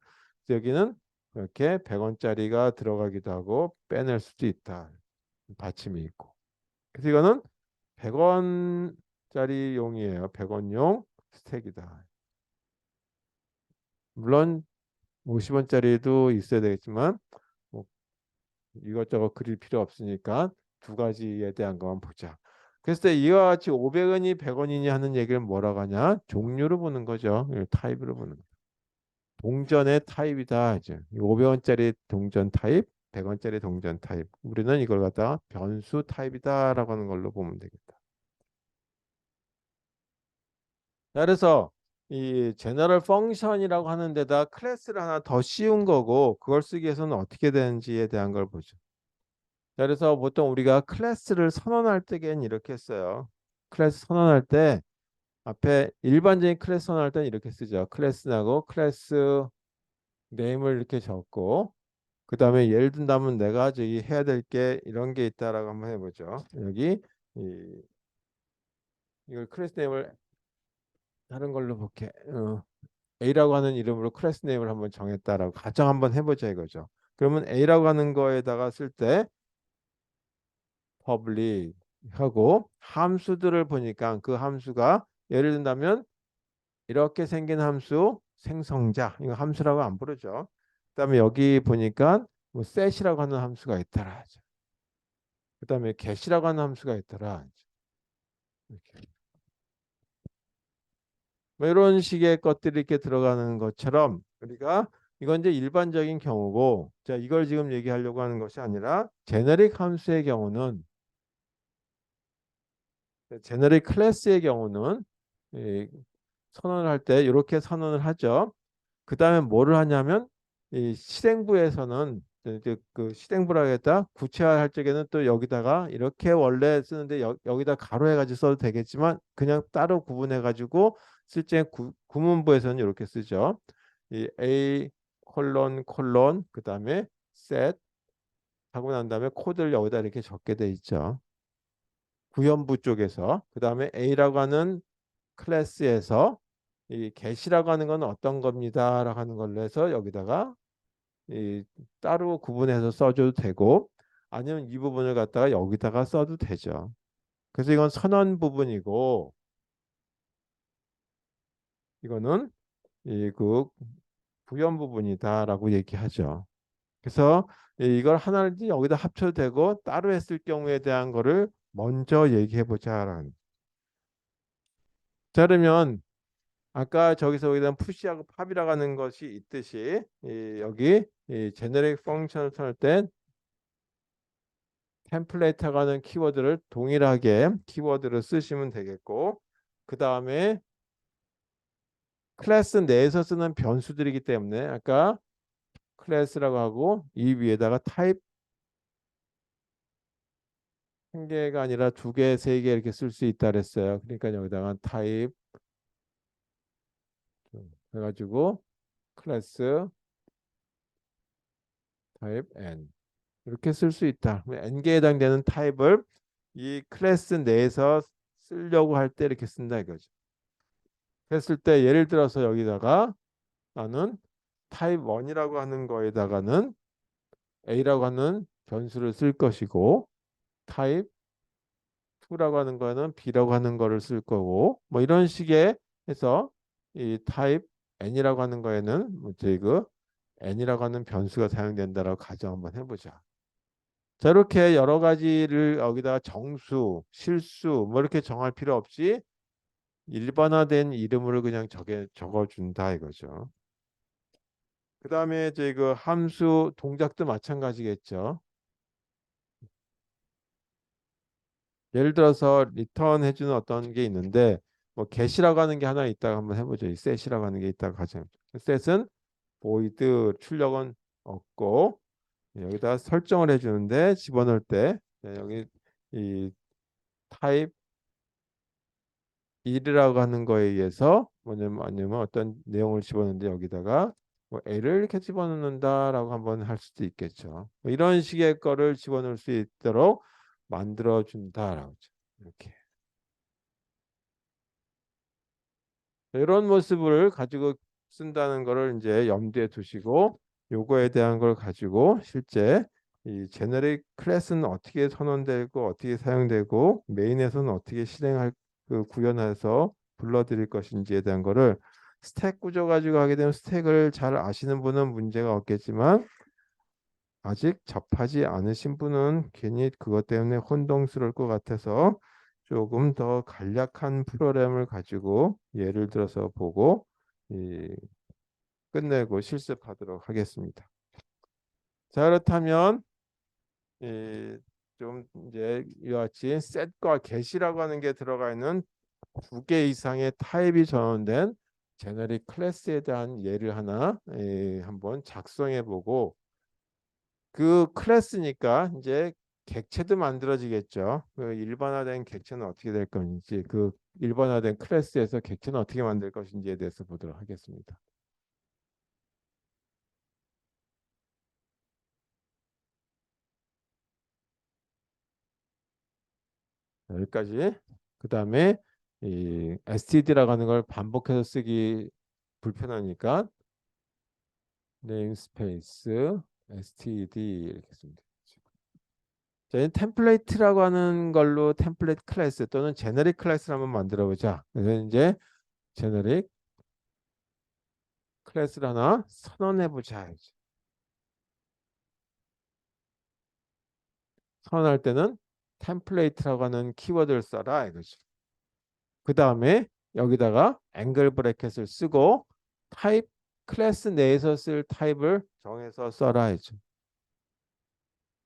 그래서 여기는 이렇게 100원짜리가 들어가기도 하고 빼낼 수도 있다. 받침이 있고. 그래서 이거는 100원짜리 용이에요. 100원용 스택이다. 물론 50원짜리도 있어야 되겠지만 뭐 이것저것 그릴 필요 없으니까 두 가지에 대한 것만 보자. 그래서 이와 같이 500원이 100원이냐 하는 얘기를 뭐라고 하냐? 종류로 보는 거죠. 타입으로 보는 거. 동전의 타입이다. 이제 500원짜리 동전 타입, 100원짜리 동전 타입. 우리는 이걸 갖다가 변수 타입이다라고 하는 걸로 보면 되겠다. 자, 그래서 이 제너럴 펑션이라고 하는 데다 클래스를 하나 더 씌운 거고 그걸 쓰기 위해서는 어떻게 되는지에 대한 걸 보죠. 자, 그래서 보통 우리가 클래스를 선언할 때엔 이렇게 했어요. 클래스 선언할 때 앞에 일반적인 클래스 선언할 때는 이렇게 쓰죠. 클래스하고 클래스 네임을 이렇게 적고 그 다음에 예를 든다면 내가 저기 해야 될 게 이런 게 있다라고 한번 해보죠. 여기 이걸 클래스 네임을 다른 걸로 볼게. A라고 하는 이름으로 클래스 네임을 한번 정했다라고 가정 한번 해보자 이거죠. 그러면 A라고 하는 거에다가 쓸 때 public 하고 함수들을 보니까 그 함수가 예를 든다면 이렇게 생긴 함수 생성자 이거 함수라고 안 부르죠. 그다음에 여기 보니까 뭐 set이라고 하는 함수가 있더라. 그다음에 get이라고 하는 함수가 있더라. 이렇게. 뭐 이런 식의 것들이 이렇게 들어가는 것처럼 우리가 이건 이제 일반적인 경우고 자 이걸 지금 얘기하려고 하는 것이 아니라 제너릭 함수의 경우는 제너릭 클래스의 경우는 이 선언을 할 때 이렇게 선언을 하죠. 그 다음에 뭐를 하냐면 이 실행부에서는 이제 그 실행부라 했다 구체화할 적에는 또 여기다가 이렇게 원래 쓰는데 여기다 가로해가지고 써도 되겠지만 그냥 따로 구분해가지고 실제 구문부에서는 이렇게 쓰죠. 이 A 콜론 그 다음에 set 하고 난 다음에 코드를 여기다 이렇게 적게 돼 있죠. 구현부 쪽에서 그 다음에 A라고 하는 클래스에서 이 get이라고 하는 건 어떤 겁니다라고 하는 걸로 해서 여기다가 이 따로 구분해서 써줘도 되고 아니면 이 부분을 갖다가 여기다가 써도 되죠. 그래서 이건 선언 부분이고 이거는 이 그 구현 부분이다라고 얘기하죠. 그래서 이걸 하나를 여기다 합쳐도 되고 따로 했을 경우에 대한 거를 먼저 얘기해 보자라는. 자 그러면 아까 저기서 여기다 푸시하고 팝이라고 하는 것이 있듯이 여기 이 제너릭 펑션을 쓸 때 템플레이트라고 하는 키워드를 동일하게 키워드를 쓰시면 되겠고 그 다음에 클래스 내에서 쓰는 변수들이기 때문에 아까 클래스라고 하고 이 위에다가 타입 한 개가 아니라 두 개, 세 개 이렇게 쓸 수 있다 그랬어요. 그러니까 여기다가 타입 해가지고 클래스 타입 n 이렇게 쓸 수 있다. n개에 해당되는 타입을 이 클래스 내에서 쓰려고 할 때 이렇게 쓴다 이거죠. 했을 때 예를 들어서 여기다가 나는 타입 1이라고 하는 거에다가는 A라고 하는 변수를 쓸 것이고 타입 2라고 하는 거는 B라고 하는 거를 쓸 거고 뭐 이런 식의 해서 이 타입 N이라고 하는 거에는 뭐 저희 그 N이라고 하는 변수가 사용된다라고 가정 한번 해보자. 자 이렇게 여러 가지를 여기다가 정수, 실수 뭐 이렇게 정할 필요 없이 일반화된 이름으로 그냥 적어준다 이거죠. 그 다음에 저희 그 함수 동작도 마찬가지겠죠. 예를 들어서 리턴 해주는 어떤 게 있는데 뭐 get이라고 하는 게 하나 있다가 한번 해보죠. 이 set이라고 하는 게 있다가 가정. set은 void 출력은 없고 여기다 설정을 해주는데 집어넣을 때 여기 이 타입 1이라고 하는 거에 의해서 뭐냐면 어떤 내용을 집어넣는데 여기다가 뭐 A를 이렇게 집어넣는다라고 한번 할 수도 있겠죠. 뭐 이런 식의 거를 집어넣을 수 있도록 만들어 준다라고 하죠. 이렇게 이런 모습을 가지고 쓴다는 거를 이제 염두에 두시고 요거에 대한 걸 가지고 실제 이 제너릭 클래스는 어떻게 선언되고 어떻게 사용되고 메인에서는 어떻게 실행할 그 구현해서 불러들일 것인지에 대한 거를 스택 구조 가지고 하게 되면 스택을 잘 아시는 분은 문제가 없겠지만 아직 접하지 않으신 분은 괜히 그것 때문에 혼동스러울 것 같아서 조금 더 간략한 프로그램을 가지고 예를 들어서 보고 이, 끝내고 실습하도록 하겠습니다. 자, 그렇다면 좀 이제 이와 같이 set과 get이라고 하는 게 들어가 있는 두 개 이상의 타입이 전원된 제너릭 클래스에 대한 예를 하나 한번 작성해 보고 그 클래스니까 이제 객체도 만들어지겠죠. 그 일반화된 객체는 어떻게 될 건지, 그 일반화된 클래스에서 객체는 어떻게 만들 것인지에 대해서 보도록 하겠습니다. 여기까지. 그 다음에 이 std라고 하는 걸 반복해서 쓰기 불편하니까 네임스페이스 std 이렇게 쓰면 돼요. 저희는 템플레이트라고 하는 걸로 템플레이트 클래스 또는 제너릭 클래스를 한번 만들어 보자. 그래서 이제 제너릭 클래스를 하나 선언해 보자. 선언할 때는 템플레이트라고 하는 키워드를 써라 이거죠. 그 다음에 여기다가 앵글 브래켓을 쓰고 타입 클래스 내에서 쓸 타입을 정해서 써라 했죠.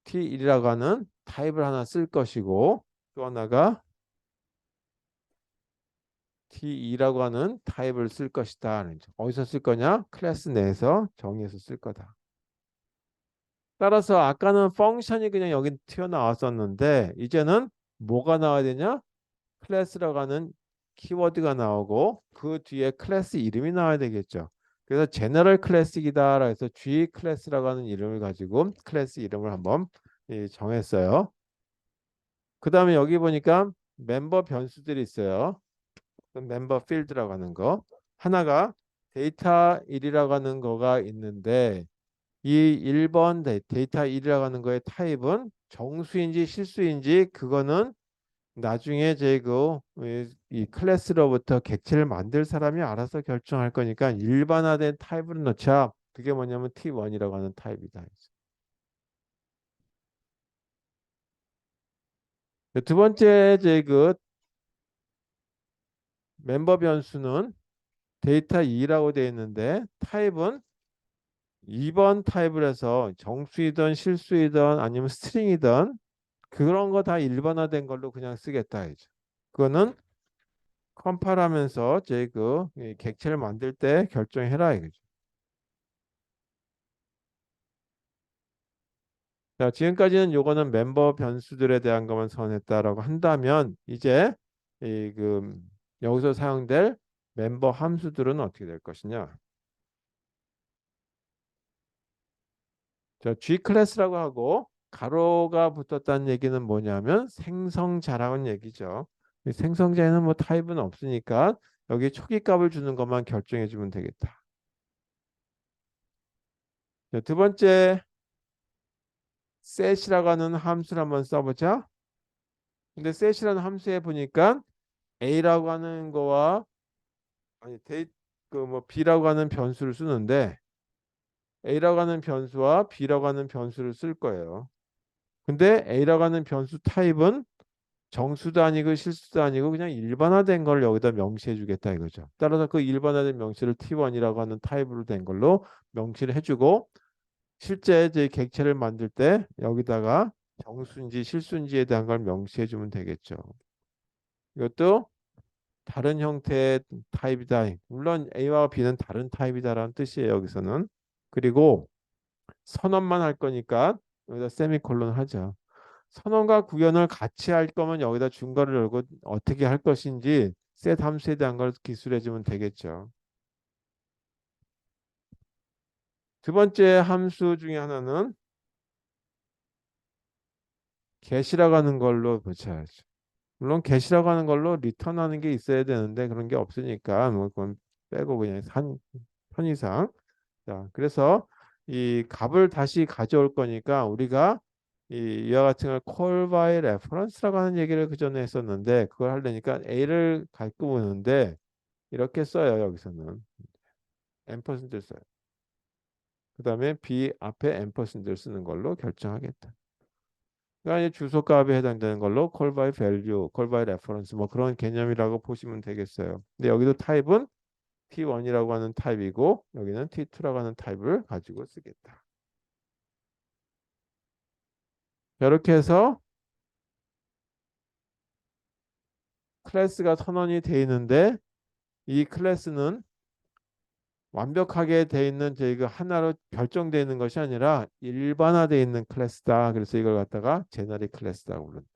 T1이라고 하는 타입을 하나 쓸 것이고 또 하나가 T2라고 하는 타입을 쓸 것이다. 어디서 쓸 거냐? 클래스 내에서 정의해서 쓸 거다. 따라서 아까는 펑션이 그냥 여기 튀어나왔었는데 이제는 뭐가 나와야 되냐? 클래스라고 하는 키워드가 나오고 그 뒤에 클래스 이름이 나와야 되겠죠. 그래서 제너럴 클래스이다 해서 G 클래스라고 하는 이름을 가지고 클래스 이름을 한번 정했어요. 그 다음에 여기 보니까 멤버 변수들이 있어요. 그 멤버 필드라고 하는 거. 하나가 데이터 1이라고 하는 거가 있는데 이 1번 데이터 1이라고 하는 거의 타입은 정수인지 실수인지 그거는 나중에 이 클래스로부터 객체를 만들 사람이 알아서 결정할 거니까 일반화된 타입으로 넣자. 그게 뭐냐면 T1이라고 하는 타입이다. 두 번째 멤버 변수는 데이터 2라고 되어 있는데 타입은 2번 타입을 해서 정수이든 실수이든 아니면 스트링이든 그런 거 다 일반화된 걸로 그냥 쓰겠다 이죠. 그거는 컴파일하면서 이 객체를 만들 때 결정해라 이거죠. 자, 지금까지는 요거는 멤버 변수들에 대한 것만 선했다라고 한다면 이제 그 여기서 사용될 멤버 함수들은 어떻게 될 것이냐? 자, G 클래스라고 하고 가로가 붙었다는 얘기는 뭐냐면 생성자라는 얘기죠. 이 생성자에는 뭐 타입은 없으니까 여기 초기 값을 주는 것만 결정해 주면 되겠다. 자, 두 번째 set이라고 하는 함수를 한번 써보자. 근데 set이라는 함수에 보니까 a라고 하는 거와 아니 그뭐 b라고 하는 변수를 쓰는데 a라고 하는 변수와 b라고 하는 변수를 쓸 거예요. 근데 a라고 하는 변수 타입은 정수도 아니고 실수도 아니고 그냥 일반화된 걸 여기다 명시해 주겠다 이거죠. 따라서 그 일반화된 명시를 T1이라고 하는 타입으로 된 걸로 명시를 해주고 실제 이제 객체를 만들 때 여기다가 정수인지 실수인지에 대한 걸 명시해 주면 되겠죠. 이것도 다른 형태의 타입이다. 물론 A와 B는 다른 타입이다라는 뜻이에요. 여기서는. 그리고 선언만 할 거니까 여기다 세미콜론 하죠. 선언과 구현을 같이 할 거면 여기다 중괄호를 열고 어떻게 할 것인지 셋 함수에 대한 걸 기술해 주면 되겠죠. 두 번째 함수 중에 하나는 get이라고 하는 걸로 붙여야죠. 물론 get이라고 하는 걸로 리턴하는 게 있어야 되는데 그런 게 없으니까 뭐 그건 빼고 그냥 한 편의상. 자, 그래서 이 값을 다시 가져올 거니까 우리가 이와 같은 걸 call by reference라고 하는 얘기를 그 전에 했었는데 그걸 하려니까 a를 갖고 오는데 이렇게 써요. 여기서는 앰퍼센드를 써요. 그 다음에 b 앞에 앰퍼센드를 쓰는 걸로 결정하겠다. 그러니까 이제 주소값에 해당되는 걸로 call by value, call by reference 뭐 그런 개념이라고 보시면 되겠어요. 근데 여기도 타입은 T1이라고 하는 타입이고 여기는 T2라고 하는 타입을 가지고 쓰겠다. 이렇게 해서 클래스가 선언이 돼 있는데 이 클래스는 완벽하게 돼 있는 저희 그 하나로 결정되어 있는 것이 아니라 일반화되어 있는 클래스다. 그래서 이걸 갖다가 제너릭 클래스라고 부른다.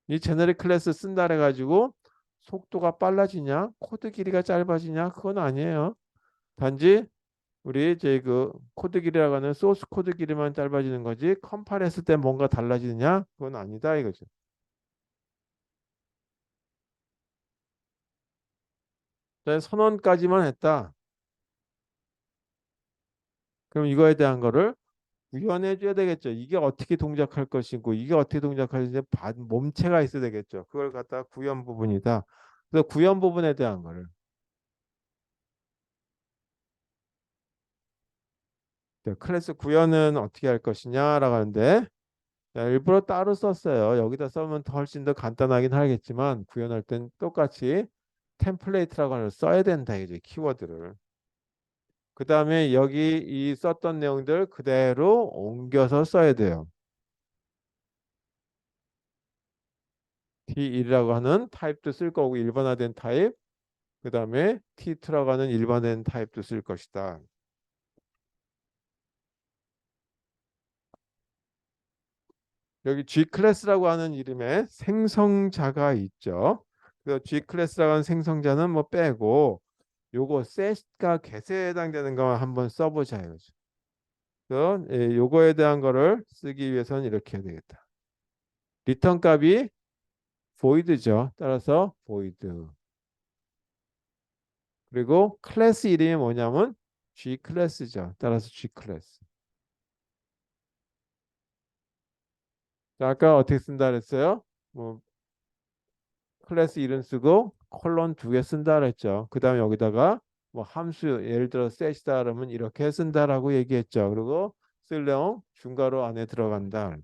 이 제너릭 클래스 쓴다 해가지고 속도가 빨라지냐, 코드 길이가 짧아지냐, 그건 아니에요. 단지 우리 이제 그 코드 길이라고 하는 소스 코드 길이만 짧아지는 거지 컴파일했을 때 뭔가 달라지느냐? 그건 아니다 이거죠. 선언까지만 했다. 그럼 이거에 대한 거를 구현해 줘야 되겠죠. 이게 어떻게 동작할 것이고 이게 어떻게 동작하는지 몸체가 있어야 되겠죠. 그걸 갖다 구현 부분이다. 그래서 구현 부분에 대한 거를 클래스 구현은 어떻게 할 것이냐라고 하는데 일부러 따로 썼어요. 여기다 써면 훨씬 더 간단하긴 하겠지만 구현할 땐 똑같이 템플레이트라고 하는 걸 써야 된다 이제 키워드를. 그 다음에 여기 이 썼던 내용들 그대로 옮겨서 써야 돼요. T1이라고 하는 타입도 쓸 거고 일반화된 타입. 그 다음에 T2라고 하는 일반화된 타입도 쓸 것이다. 여기 G 클래스라고 하는 이름의 생성자가 있죠. 그래서 G 클래스라고 하는 생성자는 뭐 빼고 요거 셋과 get에 해당되는 것만 한번 써보자 이거죠. 그래서 요거에 대한 거를 쓰기 위해서는 이렇게 해야 되겠다. 리턴 값이 void죠. 따라서 void. 그리고 클래스 이름이 뭐냐면 G 클래스죠. 따라서 G 클래스. 자, 아까 어떻게 쓴다 그랬어요? 뭐 클래스 이름 쓰고 콜론 두 개 쓴다 그랬죠. 그 다음에 여기다가 뭐 함수 예를 들어 셋이다 그러면 이렇게 쓴다라고 얘기했죠. 그리고 쓸 내용 중괄호 안에 들어간다.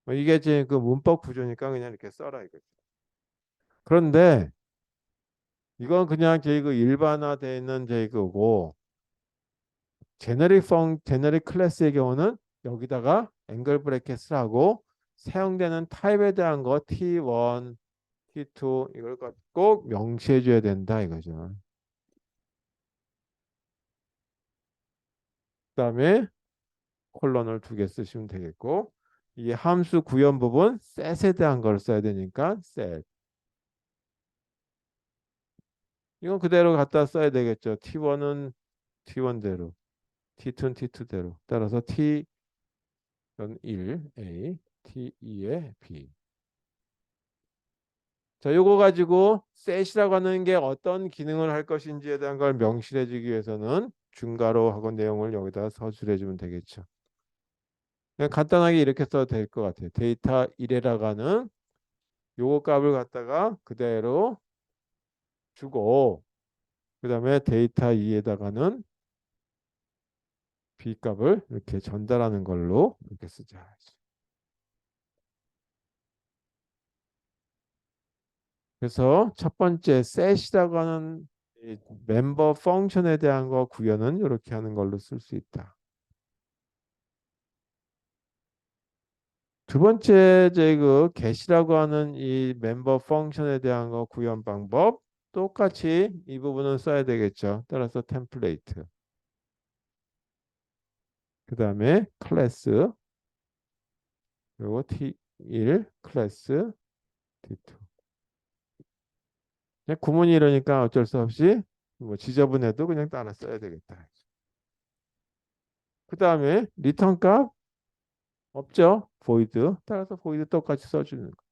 뭐 이게 이제 그 문법 구조니까 그냥 이렇게 써라 이거죠. 그런데 이건 그냥 저희 그 일반화되어 있는 저희 그거 제너릭 클래스의 경우는 여기다가 앵글 브래켓을 하고 사용되는 타입에 대한 거 T1, T2 이걸 꼭 명시해 줘야 된다 이거죠. 그다음에 콜론을 두 개 쓰시면 되겠고 이 함수 구현 부분 셋에 대한 걸 써야 되니까 셋. 이건 그대로 갖다 써야 되겠죠. T1은 T1대로, T2는 T2대로. 따라서 T1 A, T2의 B. 자, 요거 가지고 셋이라고 하는 게 어떤 기능을 할 것인지에 대한 걸 명시해 주기 위해서는 중괄호 하고 내용을 여기다 서술해 주면 되겠죠. 그냥 간단하게 이렇게 써도 될 것 같아요. 데이터 1에라고 하는 요거 값을 갖다가 그대로 주고 그다음에 데이터 2에다가는 B 값을 이렇게 전달하는 걸로 이렇게 쓰자. 그래서 첫 번째 set이라고 하는 이 멤버 펑션에 대한 거 구현은 이렇게 하는 걸로 쓸 수 있다. 두 번째 제 그 get이라고 하는 이 멤버 펑션에 대한 거 구현 방법 똑같이 이 부분은 써야 되겠죠. 따라서 템플레이트. 그 다음에 클래스 그리고 T1 클래스 T2. 그냥 구문이 이러니까 어쩔 수 없이 뭐 지저분해도 그냥 따라 써야 되겠다. 그 다음에 리턴 값 없죠. void. 따라서 void 똑같이 써주는 거.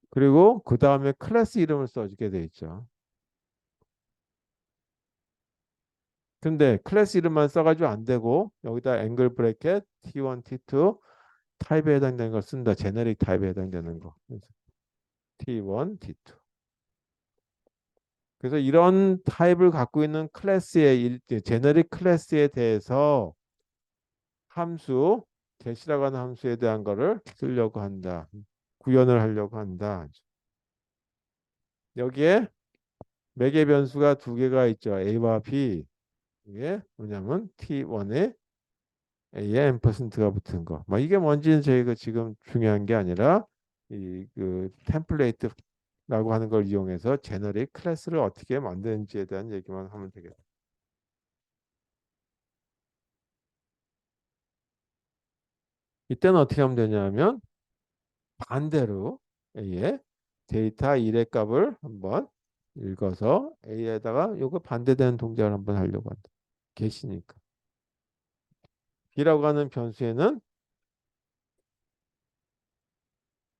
그리고 그 다음에 클래스 이름을 써주게 돼 있죠. 근데 클래스 이름만 써가지고 안 되고 여기다 앵글 브래켓 T1, T2 타입에 해당되는 걸 쓴다. 제너릭 타입에 해당되는 거. 그래서 T1, T2. 그래서 이런 타입을 갖고 있는 클래스의 제너릭 클래스에 대해서 함수 get이라고 하는 함수에 대한 거를 쓰려고 한다. 구현을 하려고 한다. 여기에 매개 변수가 두 개가 있죠. A와 B. 이게 뭐냐면 T1에 A에 앰퍼센트가 붙은 거. 뭐 이게 뭔지는 저희가 지금 중요한 게 아니라 이 그 템플레이트 라고 하는 걸 이용해서 제너릭 클래스를 어떻게 만드는지에 대한 얘기만 하면 되겠다. 이때는 어떻게 하면 되냐면 반대로 A의 데이터 1의 값을 한번 읽어서 A에다가 요거 반대되는 동작을 한번 하려고 한다. 계시니까. B라고 하는 변수에는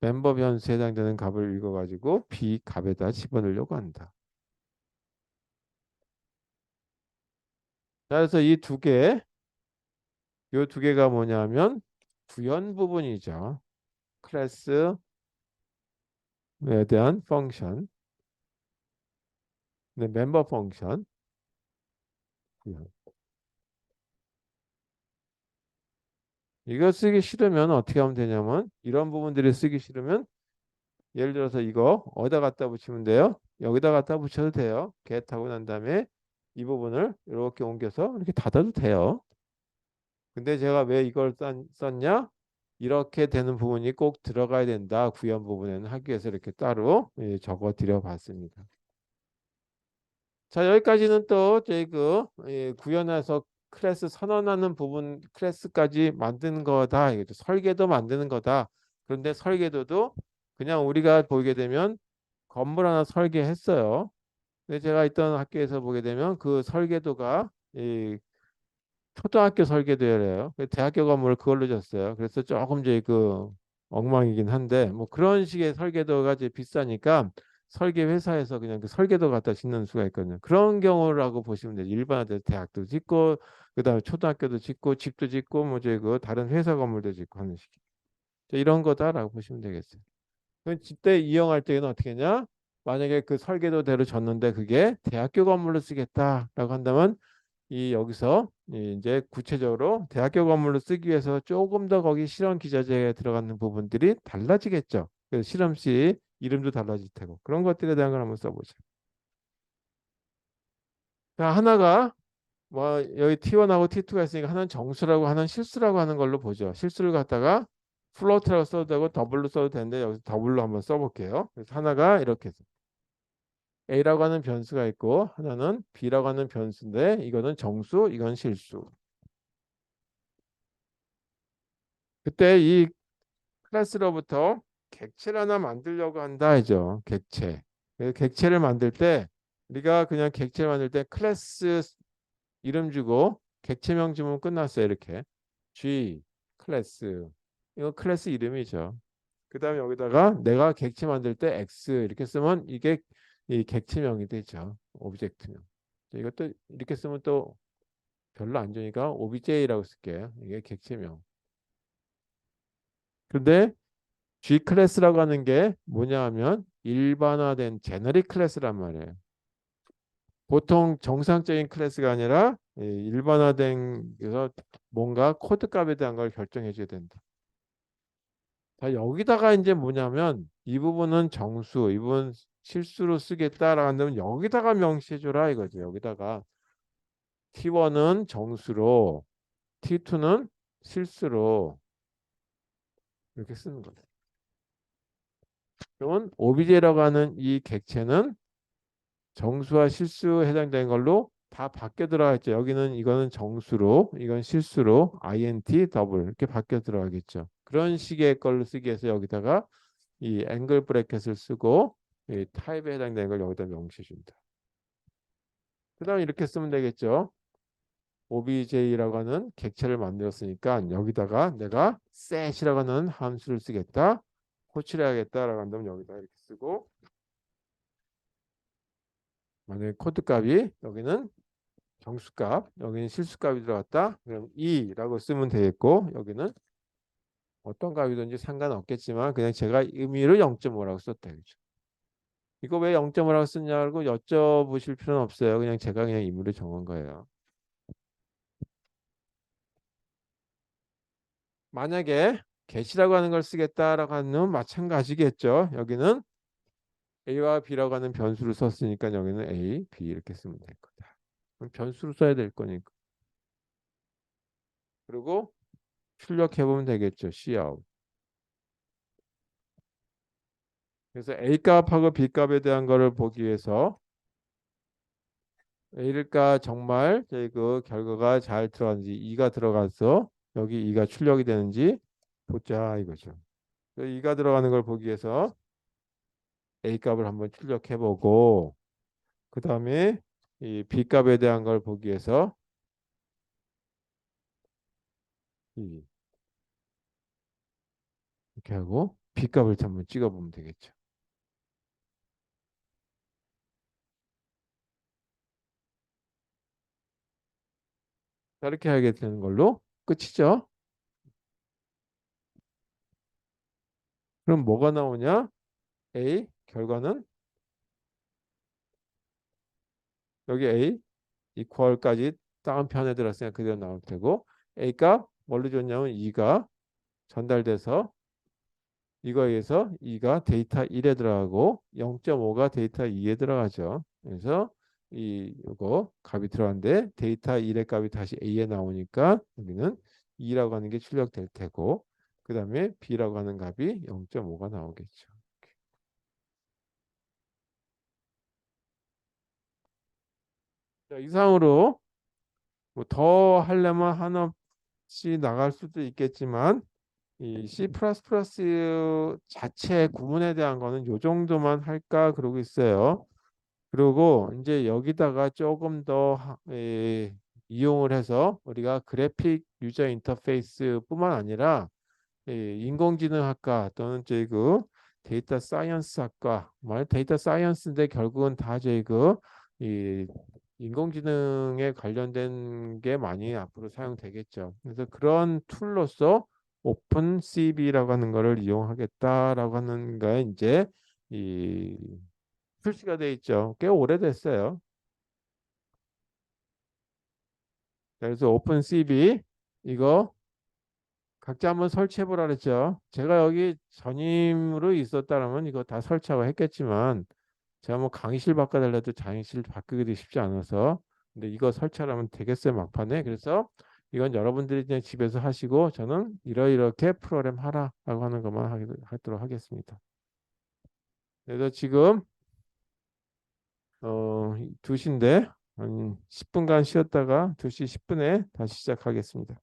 멤버 변수에 해당되는 값을 읽어가지고 B 값에다 집어넣으려고 한다. 자, 그래서 이 두 개, 요 두 개가 뭐냐면 부연 부분이죠. 클래스에 대한 펑션, 네, 멤버 펑션. 부연. 이거 쓰기 싫으면 어떻게 하면 되냐면 이런 부분들이 쓰기 싫으면 예를 들어서 이거 어디다 갖다 붙이면 돼요? 여기다 갖다 붙여도 돼요. get 하고 난 다음에 이 부분을 이렇게 옮겨서 이렇게 닫아도 돼요. 근데 제가 왜 이걸 썼냐? 이렇게 되는 부분이 꼭 들어가야 된다. 구현 부분에는 하기 위해서 이렇게 따로 적어 드려 봤습니다. 자, 여기까지는 또 저희 구현해서 클래스 선언하는 부분 클래스까지 만드는 거다. 이거죠. 설계도 만드는 거다. 그런데 설계도도 그냥 우리가 보게 되면 건물 하나 설계했어요. 근데 제가 있던 학교에서 보게 되면 그 설계도가 이 초등학교 설계도래요. 대학교 건물을 그걸로 졌어요. 그래서 조금 이제 엉망이긴 한데 뭐 그런 식의 설계도가 이제 비싸니까 설계 회사에서 그냥 그 설계도 갖다 짓는 수가 있거든요. 그런 경우라고 보시면 돼요. 일반화돼서 대학도 짓고 그다음에 초등학교도 짓고 집도 짓고 뭐 이제 다른 회사 건물도 짓고 하는 식. 이런 거다라고 보시면 되겠어요. 그럼 그때 이용할 때는 어떻게 했냐? 만약에 그 설계도대로 졌는데 그게 대학교 건물로 쓰겠다라고 한다면 이 여기서 이제 구체적으로 대학교 건물로 쓰기 위해서 조금 더 거기 실험 기자재에 들어가는 부분들이 달라지겠죠. 그래서 실험실 이름도 달라질 테고 그런 것들에 대한 걸 한번 써보죠. 자, 하나가 뭐 여기 T1하고 T2가 있으니까 하나는 정수라고 하나는 실수라고 하는 걸로 보죠. 실수를 갖다가 플로트라고 써도 되고 더블로 써도 되는데 여기서 더블로 한번 써볼게요. 그래서 하나가 이렇게 해서 A라고 하는 변수가 있고 하나는 B라고 하는 변수인데 이거는 정수, 이건 실수. 그때 이 클래스로부터 객체를 하나 만들려고 한다 하죠. 객체. 그래서 객체를 만들 때 우리가 그냥 객체를 만들 때 클래스 이름 주고 객체명 주면 끝났어요. 이렇게. G 클래스. 이거 클래스 이름이죠. 그 다음에 여기다가 내가 객체 만들 때 X 이렇게 쓰면 이게 이 객체명이 되죠. 오브젝트명. 이것도 이렇게 쓰면 또 별로 안 좋으니까 OBJ라고 쓸게요. 이게 객체명. 근데 G 클래스라고 하는 게 뭐냐 하면 일반화된 제너릭 클래스란 말이에요. 보통 정상적인 클래스가 아니라 일반화된 그래서 뭔가 코드 값에 대한 걸 결정해 줘야 된다. 자, 여기다가 이제 뭐냐면 이 부분은 정수, 이 부분 실수로 쓰겠다라고 한다면 여기다가 명시해 줘라 이거죠. 여기다가 T1은 정수로 T2는 실수로 이렇게 쓰는 거죠. 그러면 OBJ라고 하는 이 객체는 정수와 실수에 해당되는 걸로 다 바뀌어 들어가겠죠. 여기는 이거는 정수로, 이건 실수로, int 더블 이렇게 바뀌어 들어가겠죠. 그런 식의 걸로 쓰기 위해서 여기다가 이 앵글 브래켓을 쓰고 이 타입에 해당되는 걸 여기다 명시해 준다. 그다음 이렇게 쓰면 되겠죠. obj라고 하는 객체를 만들었으니까 여기다가 내가 set이라고 하는 함수를 쓰겠다. 호출을 해야겠다라고 한다면 여기다 이렇게 쓰고 만약에 코드 값이 여기는 정수값, 여기는 실수값이 들어갔다. 그럼 2라고 쓰면 되겠고 여기는 어떤 값이든지 상관없겠지만 그냥 제가 의미를 0.5라고 썼다. 그죠? 이거 왜 0.5라고 썼냐고 여쭤보실 필요는 없어요. 그냥 제가 그냥 의미를 정한 거예요. 만약에 get이라고 하는 걸 쓰겠다라고 하면 마찬가지겠죠. 여기는 A와 B라고 하는 변수를 썼으니까 여기는 A, B 이렇게 쓰면 될 거다. 그럼 변수를 써야 될 거니까. 그리고 출력해 보면 되겠죠. Cout. 그래서 A 값하고 B 값에 대한 거를 보기 위해서 A가 정말 저희 그 결과가 잘 들어가는지 2가 들어가서 여기 2가 출력이 되는지 보자 이거죠. 2가 들어가는 걸 보기 위해서 A 값을 한번 출력해 보고 그 다음에 이 B 값에 대한 걸 보기 위해서 이렇게 하고 B 값을 한번 찍어 보면 되겠죠. 자, 이렇게 하게 되는 걸로 끝이죠. 그럼 뭐가 나오냐? A 결과는 여기 A 이퀄까지 다운편에 들었으니까 그대로 나올 테고 A 값 뭘로 줬냐면 2가 전달돼서 이거에 의해서 2가 데이터 1에 들어가고 0.5가 데이터 2에 들어가죠. 그래서 이거 값이 들어갔는데 데이터 1의 값이 다시 A에 나오니까 여기는 2라고 하는 게 출력될 테고 그 다음에 B라고 하는 값이 0.5가 나오겠죠. 자, 이상으로 뭐 더 하려면 한없이 나갈 수도 있겠지만 이 C++ 자체 구문에 대한 거는 요 정도만 할까 그러고 있어요. 그리고 이제 여기다가 조금 더 이용을 해서 우리가 그래픽 유저 인터페이스뿐만 아니라 인공지능학과 또는 저희 그 데이터 사이언스 학과 말 데이터 사이언스인데 결국은 다 저희 그이 인공지능에 관련된 게 많이 앞으로 사용되겠죠. 그래서 그런 툴로서 오픈 CV라고 하는 거를 이용하겠다라고 하는 거에 이제 이 출시가 돼 있죠. 꽤 오래됐어요. 그래서 오픈 CV 이거 각자 한번 설치해 보라 그랬죠. 제가 여기 전임으로 있었다면 이거 다 설치하고 했겠지만 제가 뭐 강의실 바꿔달라도 강의실 바꾸기도 쉽지 않아서 근데 이거 설치하려면 되겠어요 막판에. 그래서 이건 여러분들이 그냥 집에서 하시고 저는 이렇게 프로그램 하라라고 하는 것만 하도록 하겠습니다. 그래서 지금 2시인데 한 10분간 쉬었다가 2시 10분에 다시 시작하겠습니다.